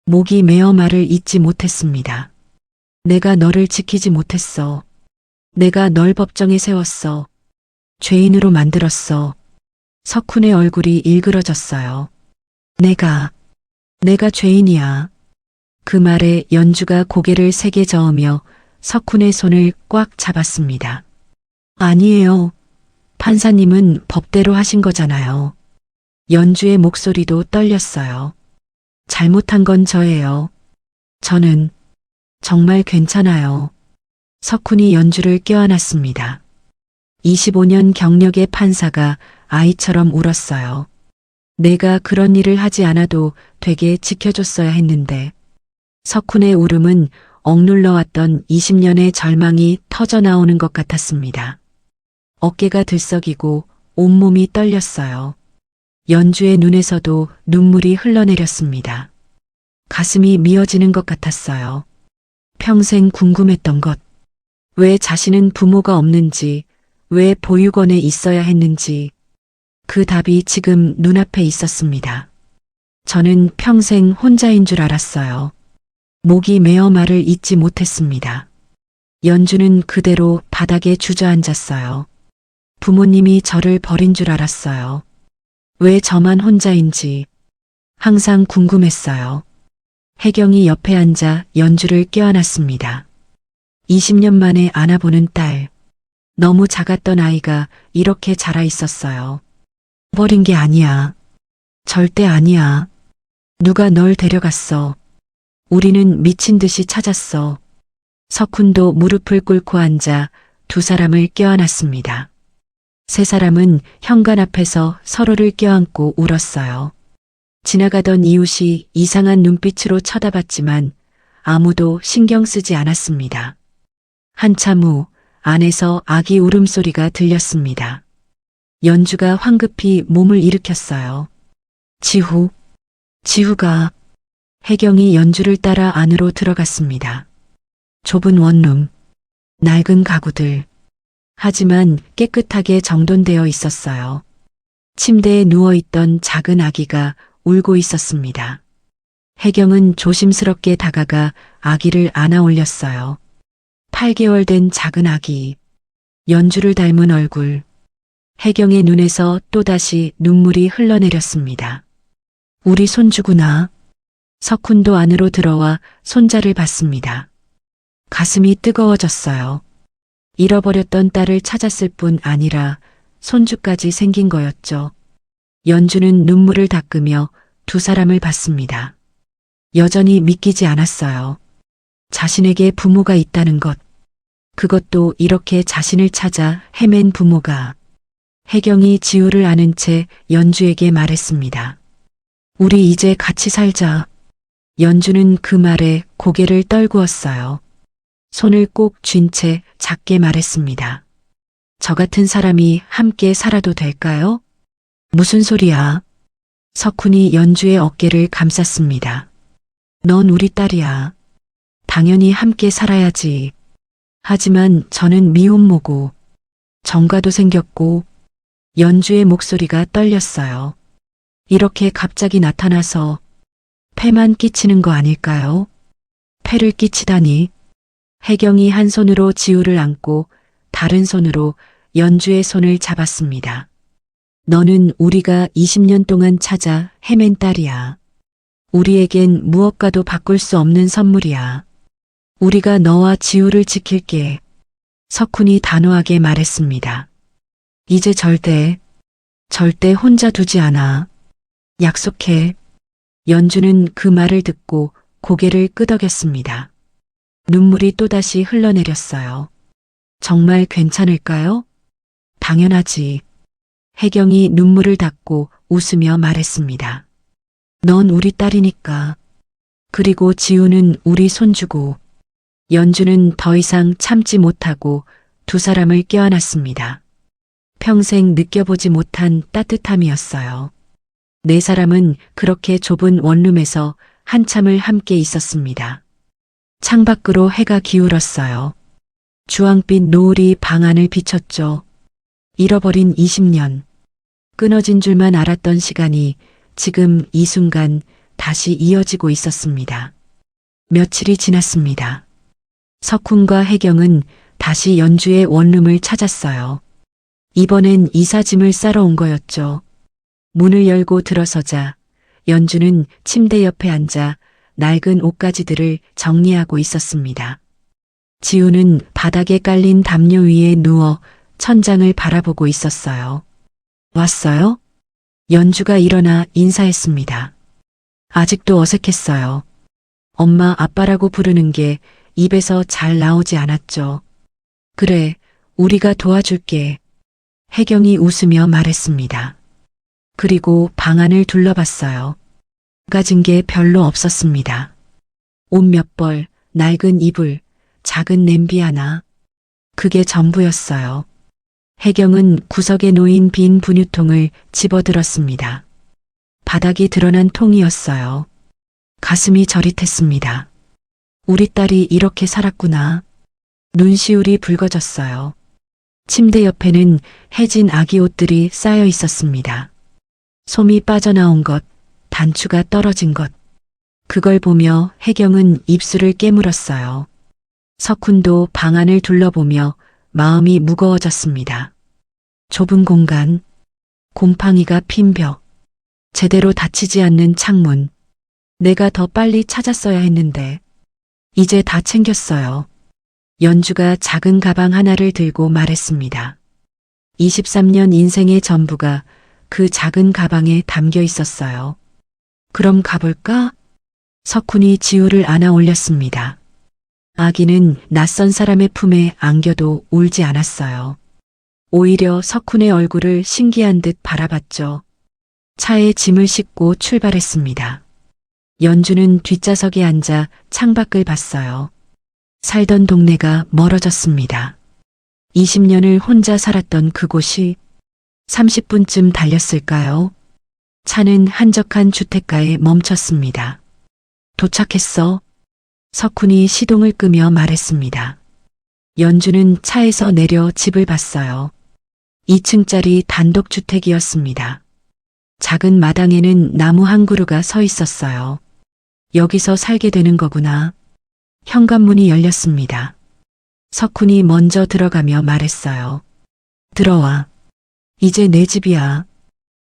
목이 메어 말을 잇지 못했습니다. 내가 너를 지키지 못했어. 내가 널 법정에 세웠어. 죄인으로 만들었어. 석훈의 얼굴이 일그러졌어요. 내가 죄인이야. 그 말에 연주가 고개를 세게 저으며 석훈의 손을 꽉 잡았습니다. 아니에요. 판사님은 법대로 하신 거잖아요. 연주의 목소리도 떨렸어요. 잘못한 건 저예요. 저는 정말 괜찮아요. 석훈이 연주를 껴안았습니다. 25년 경력의 판사가 아이처럼 울었어요. 내가 그런 일을 하지 않아도 되게 지켜줬어야 했는데. 석훈의 울음은 억눌러왔던 20년의 절망이 터져나오는 것 같았습니다. 어깨가 들썩이고 온몸이 떨렸어요. 연주의 눈에서도 눈물이 흘러내렸습니다. 가슴이 미어지는 것 같았어요. 평생 궁금했던 것. 왜 자신은 부모가 없는지, 왜 보육원에 있어야 했는지, 그 답이 지금 눈앞에 있었습니다. 저는 평생 혼자인 줄 알았어요. 목이 메어 말을 잇지 못했습니다. 연주는 그대로 바닥에 주저앉았어요. 부모님이 저를 버린 줄 알았어요. 왜 저만 혼자인지 항상 궁금했어요. 혜경이 옆에 앉아 연주를 껴안았습니다. 20년 만에 안아보는 딸. 너무 작았던 아이가 이렇게 자라 있었어요. 버린 게 아니야. 절대 아니야. 누가 널 데려갔어. 우리는 미친 듯이 찾았어. 석훈도 무릎을 꿇고 앉아 두 사람을 껴안았습니다. 세 사람은 현관 앞에서 서로를 껴안고 울었어요. 지나가던 이웃이 이상한 눈빛으로 쳐다봤지만 아무도 신경 쓰지 않았습니다. 한참 후 안에서 아기 울음소리가 들렸습니다. 연주가 황급히 몸을 일으켰어요. 지후가. 혜경이 연주를 따라 안으로 들어갔습니다. 좁은 원룸, 낡은 가구들. 하지만 깨끗하게 정돈되어 있었어요. 침대에 누워있던 작은 아기가 울고 있었습니다. 혜경은 조심스럽게 다가가 아기를 안아 올렸어요. 8개월 된 작은 아기, 연주를 닮은 얼굴. 혜경의 눈에서 또다시 눈물이 흘러내렸습니다. 우리 손주구나. 석훈도 안으로 들어와 손자를 봤습니다. 가슴이 뜨거워졌어요. 잃어버렸던 딸을 찾았을 뿐 아니라 손주까지 생긴 거였죠. 연주는 눈물을 닦으며 두 사람을 봤습니다. 여전히 믿기지 않았어요. 자신에게 부모가 있다는 것. 그것도 이렇게 자신을 찾아 헤맨 부모가. 혜경이 지우를 아는 채 연주에게 말했습니다. 우리 이제 같이 살자. 연주는 그 말에 고개를 떨구었어요. 손을 꼭 쥔 채 작게 말했습니다. 저 같은 사람이 함께 살아도 될까요? 무슨 소리야? 석훈이 연주의 어깨를 감쌌습니다. 넌 우리 딸이야. 당연히 함께 살아야지. 하지만 저는 미혼모고 정가도 생겼고. 연주의 목소리가 떨렸어요. 이렇게 갑자기 나타나서 폐만 끼치는 거 아닐까요? 폐를 끼치다니. 혜경이 한 손으로 지우를 안고 다른 손으로 연주의 손을 잡았습니다. 너는 우리가 20년 동안 찾아 헤맨 딸이야. 우리에겐 무엇과도 바꿀 수 없는 선물이야. 우리가 너와 지우를 지킬게. 석훈이 단호하게 말했습니다. 이제 절대 혼자 두지 않아. 약속해. 연주는 그 말을 듣고 고개를 끄덕였습니다. 눈물이 또다시 흘러내렸어요. 정말 괜찮을까요? 당연하지. 혜경이 눈물을 닦고 웃으며 말했습니다. 넌 우리 딸이니까. 그리고 지우는 우리 손주고. 연주는 더 이상 참지 못하고 두 사람을 껴안았습니다. 평생 느껴보지 못한 따뜻함이었어요. 네 사람은 그렇게 좁은 원룸에서 한참을 함께 있었습니다. 창밖으로 해가 기울었어요. 주황빛 노을이 방 안을 비췄죠. 잃어버린 20년. 끊어진 줄만 알았던 시간이 지금 이 순간 다시 이어지고 있었습니다. 며칠이 지났습니다. 석훈과 혜경은 다시 연주의 원룸을 찾았어요. 이번엔 이삿짐을 싸러 온 거였죠. 문을 열고 들어서자 연주는 침대 옆에 앉아 낡은 옷가지들을 정리하고 있었습니다. 지우는 바닥에 깔린 담요 위에 누워 천장을 바라보고 있었어요. 왔어요? 연주가 일어나 인사했습니다. 아직도 어색했어요. 엄마 아빠라고 부르는 게 입에서 잘 나오지 않았죠. 그래, 우리가 도와줄게. 혜경이 웃으며 말했습니다. 그리고 방 안을 둘러봤어요. 가진 게 별로 없었습니다. 옷 몇 벌, 낡은 이불, 작은 냄비 하나. 그게 전부였어요. 혜경은 구석에 놓인 빈 분유통을 집어들었습니다. 바닥이 드러난 통이었어요. 가슴이 저릿했습니다. 우리 딸이 이렇게 살았구나. 눈시울이 붉어졌어요. 침대 옆에는 해진 아기 옷들이 쌓여 있었습니다. 솜이 빠져나온 것, 단추가 떨어진 것. 그걸 보며 혜경은 입술을 깨물었어요. 석훈도 방 안을 둘러보며 마음이 무거워졌습니다. 좁은 공간, 곰팡이가 핀 벽, 제대로 닫히지 않는 창문. 내가 더 빨리 찾았어야 했는데. 이제 다 챙겼어요. 연주가 작은 가방 하나를 들고 말했습니다. 23년 인생의 전부가 그 작은 가방에 담겨 있었어요. 그럼 가볼까? 석훈이 지우를 안아 올렸습니다. 아기는 낯선 사람의 품에 안겨도 울지 않았어요. 오히려 석훈의 얼굴을 신기한 듯 바라봤죠. 차에 짐을 싣고 출발했습니다. 연주는 뒷좌석에 앉아 창밖을 봤어요. 살던 동네가 멀어졌습니다. 20년을 혼자 살았던 그곳이 30분쯤 달렸을까요? 차는 한적한 주택가에 멈췄습니다. 도착했어. 석훈이 시동을 끄며 말했습니다. 연주는 차에서 내려 집을 봤어요. 2층짜리 단독주택이었습니다. 작은 마당에는 나무 한 그루가 서 있었어요. 여기서 살게 되는 거구나. 현관문이 열렸습니다. 석훈이 먼저 들어가며 말했어요. 들어와. 이제 내 집이야.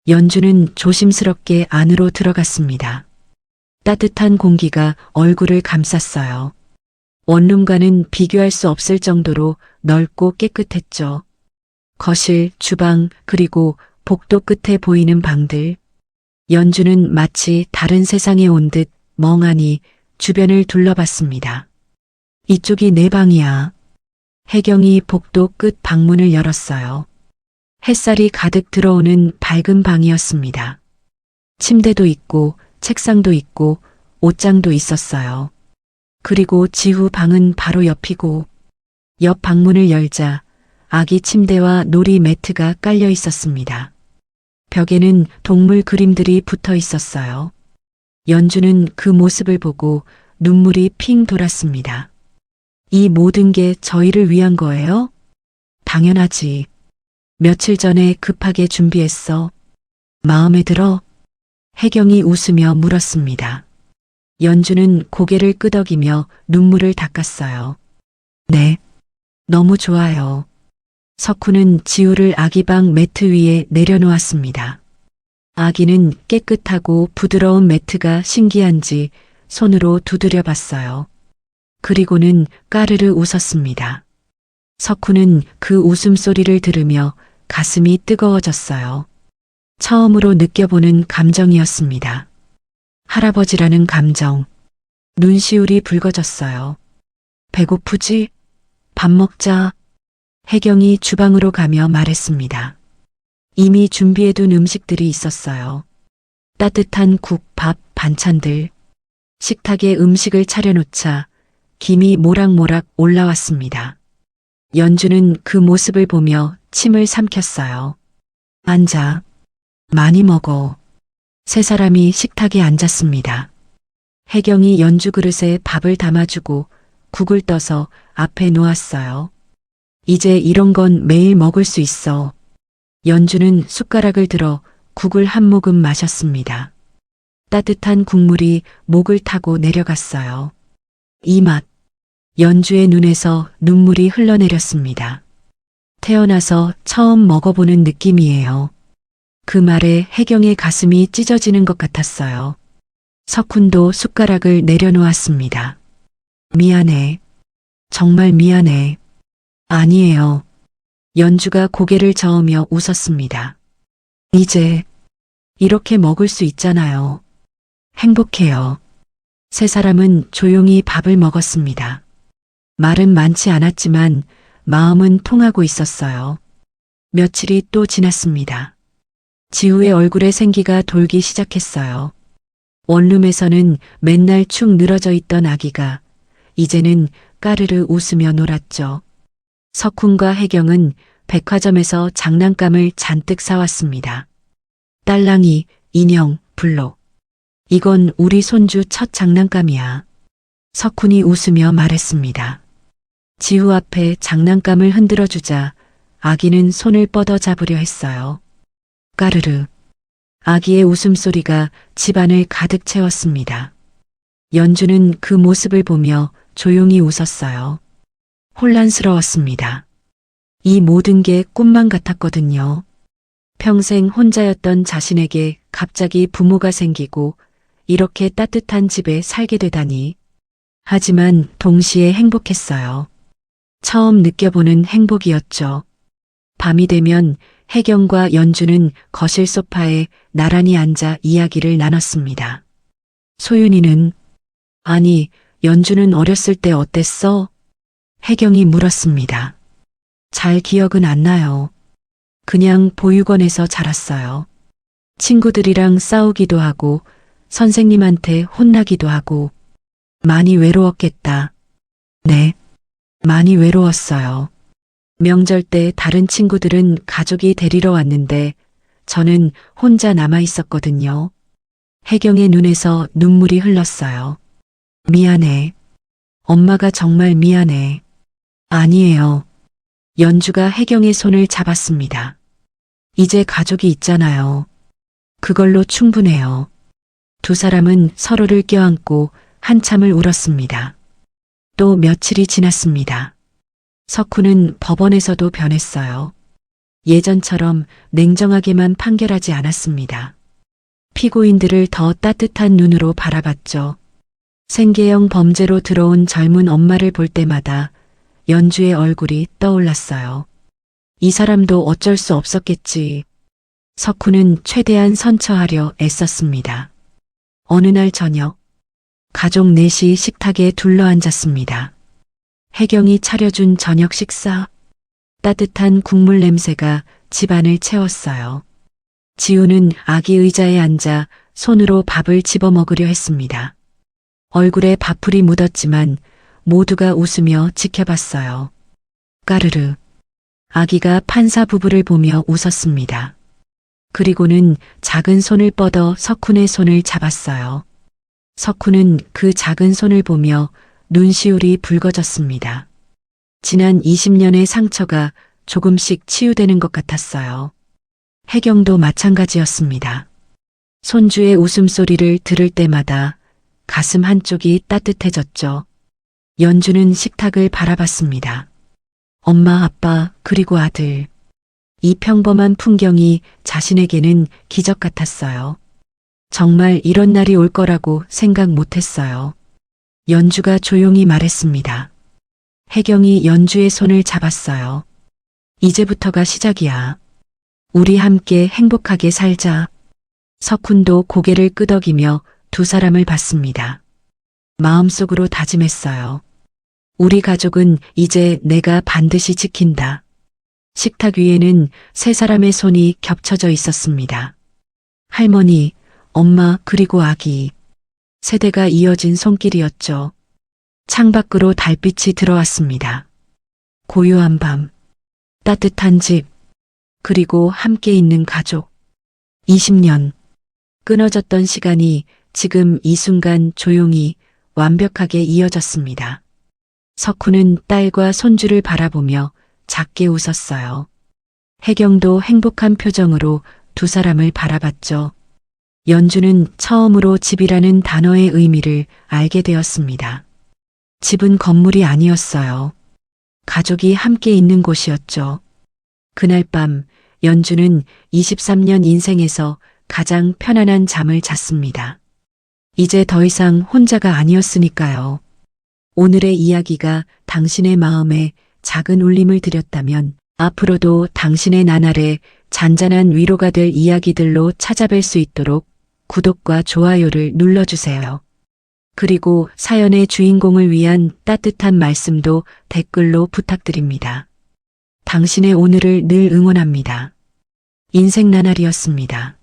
연주는 조심스럽게 안으로 들어갔습니다. 따뜻한 공기가 얼굴을 감쌌어요. 원룸과는 비교할 수 없을 정도로 넓고 깨끗했죠. 거실, 주방, 그리고 복도 끝에 보이는 방들. 연주는 마치 다른 세상에 온 듯 멍하니 주변을 둘러봤습니다. 이쪽이 내 방이야. 혜경이 복도 끝 방문을 열었어요. 햇살이 가득 들어오는 밝은 방이었습니다. 침대도 있고 책상도 있고 옷장도 있었어요. 그리고 지후 방은 바로 옆이고 옆 방문을 열자 아기 침대와 놀이 매트가 깔려 있었습니다. 벽에는 동물 그림들이 붙어 있었어요. 연주는 그 모습을 보고 눈물이 핑 돌았습니다. 이 모든 게 저희를 위한 거예요? 당연하지. 며칠 전에 급하게 준비했어. 마음에 들어? 혜경이 웃으며 물었습니다. 연주는 고개를 끄덕이며 눈물을 닦았어요. 네, 너무 좋아요. 석훈은 지우를 아기방 매트 위에 내려놓았습니다. 아기는 깨끗하고 부드러운 매트가 신기한지 손으로 두드려 봤어요. 그리고는 까르르 웃었습니다. 석훈은 그 웃음소리를 들으며 가슴이 뜨거워졌어요. 처음으로 느껴보는 감정이었습니다. 할아버지라는 감정. 눈시울이 붉어졌어요. 배고프지? 밥 먹자. 혜경이 주방으로 가며 말했습니다. 이미 준비해둔 음식들이 있었어요. 따뜻한 국, 밥, 반찬들. 식탁에 음식을 차려놓자 김이 모락모락 올라왔습니다. 연주는 그 모습을 보며 침을 삼켰어요. 앉아. 많이 먹어. 세 사람이 식탁에 앉았습니다. 혜경이 연주 그릇에 밥을 담아주고 국을 떠서 앞에 놓았어요. 이제 이런 건 매일 먹을 수 있어. 연주는 숟가락을 들어 국을 한 모금 마셨습니다. 따뜻한 국물이 목을 타고 내려갔어요. 이 맛. 연주의 눈에서 눈물이 흘러내렸습니다. 태어나서 처음 먹어보는 느낌이에요. 그 말에 혜경의 가슴이 찢어지는 것 같았어요. 석훈도 숟가락을 내려놓았습니다. 미안해. 정말 미안해. 아니에요. 연주가 고개를 저으며 웃었습니다. 이제 이렇게 먹을 수 있잖아요. 행복해요. 세 사람은 조용히 밥을 먹었습니다. 말은 많지 않았지만 마음은 통하고 있었어요. 며칠이 또 지났습니다. 지우의 얼굴에 생기가 돌기 시작했어요. 원룸에서는 맨날 축 늘어져 있던 아기가 이제는 까르르 웃으며 놀았죠. 석훈과 혜경은 백화점에서 장난감을 잔뜩 사왔습니다. 딸랑이, 인형, 블록. 이건 우리 손주 첫 장난감이야. 석훈이 웃으며 말했습니다. 지우 앞에 장난감을 흔들어주자 아기는 손을 뻗어 잡으려 했어요. 까르르. 아기의 웃음소리가 집안을 가득 채웠습니다. 연주는 그 모습을 보며 조용히 웃었어요. 혼란스러웠습니다. 이 모든 게 꿈만 같았거든요. 평생 혼자였던 자신에게 갑자기 부모가 생기고 이렇게 따뜻한 집에 살게 되다니. 하지만 동시에 행복했어요. 처음 느껴보는 행복이었죠. 밤이 되면 혜경과 연주는 거실 소파에 나란히 앉아 이야기를 나눴습니다. 소윤이는? 아니, 연주는 어렸을 때 어땠어? 혜경이 물었습니다. 잘 기억은 안 나요. 그냥 보육원에서 자랐어요. 친구들이랑 싸우기도 하고 선생님한테 혼나기도 하고 많이 외로웠겠다. 네, 많이 외로웠어요. 명절 때 다른 친구들은 가족이 데리러 왔는데 저는 혼자 남아 있었거든요. 혜경의 눈에서 눈물이 흘렀어요. 미안해. 엄마가 정말 미안해. 아니에요. 연주가 혜경의 손을 잡았습니다. 이제 가족이 있잖아요. 그걸로 충분해요. 두 사람은 서로를 껴안고 한참을 울었습니다. 또 며칠이 지났습니다. 석훈은 법원에서도 변했어요. 예전처럼 냉정하게만 판결하지 않았습니다. 피고인들을 더 따뜻한 눈으로 바라봤죠. 생계형 범죄로 들어온 젊은 엄마를 볼 때마다 연주의 얼굴이 떠올랐어요. 이 사람도 어쩔 수 없었겠지. 석훈은 최대한 선처하려 애썼습니다. 어느 날 저녁, 가족 넷이 식탁에 둘러앉았습니다. 혜경이 차려준 저녁 식사. 따뜻한 국물 냄새가 집안을 채웠어요. 지우는 아기 의자에 앉아 손으로 밥을 집어 먹으려 했습니다. 얼굴에 밥풀이 묻었지만 모두가 웃으며 지켜봤어요. 까르르. 아기가 판사 부부를 보며 웃었습니다. 그리고는 작은 손을 뻗어 석훈의 손을 잡았어요. 석훈은 그 작은 손을 보며 눈시울이 붉어졌습니다. 지난 20년의 상처가 조금씩 치유되는 것 같았어요. 혜경도 마찬가지였습니다. 손주의 웃음소리를 들을 때마다 가슴 한쪽이 따뜻해졌죠. 연주는 식탁을 바라봤습니다. 엄마, 아빠, 그리고 아들. 이 평범한 풍경이 자신에게는 기적 같았어요. 정말 이런 날이 올 거라고 생각 못했어요. 연주가 조용히 말했습니다. 혜경이 연주의 손을 잡았어요. 이제부터가 시작이야. 우리 함께 행복하게 살자. 석훈도 고개를 끄덕이며 두 사람을 봤습니다. 마음속으로 다짐했어요. 우리 가족은 이제 내가 반드시 지킨다. 식탁 위에는 세 사람의 손이 겹쳐져 있었습니다. 할머니, 엄마, 그리고 아기. 세대가 이어진 손길이었죠. 창밖으로 달빛이 들어왔습니다. 고요한 밤, 따뜻한 집, 그리고 함께 있는 가족. 20년. 끊어졌던 시간이 지금 이 순간 조용히 완벽하게 이어졌습니다. 석훈은 딸과 손주를 바라보며 작게 웃었어요. 혜경도 행복한 표정으로 두 사람을 바라봤죠. 연주는 처음으로 집이라는 단어의 의미를 알게 되었습니다. 집은 건물이 아니었어요. 가족이 함께 있는 곳이었죠. 그날 밤 연주는 23년 인생에서 가장 편안한 잠을 잤습니다. 이제 더 이상 혼자가 아니었으니까요. 오늘의 이야기가 당신의 마음에 작은 울림을 드렸다면 앞으로도 당신의 나날에 잔잔한 위로가 될 이야기들로 찾아뵐 수 있도록 구독과 좋아요를 눌러주세요. 그리고 사연의 주인공을 위한 따뜻한 말씀도 댓글로 부탁드립니다. 당신의 오늘을 늘 응원합니다. 인생 나날이었습니다.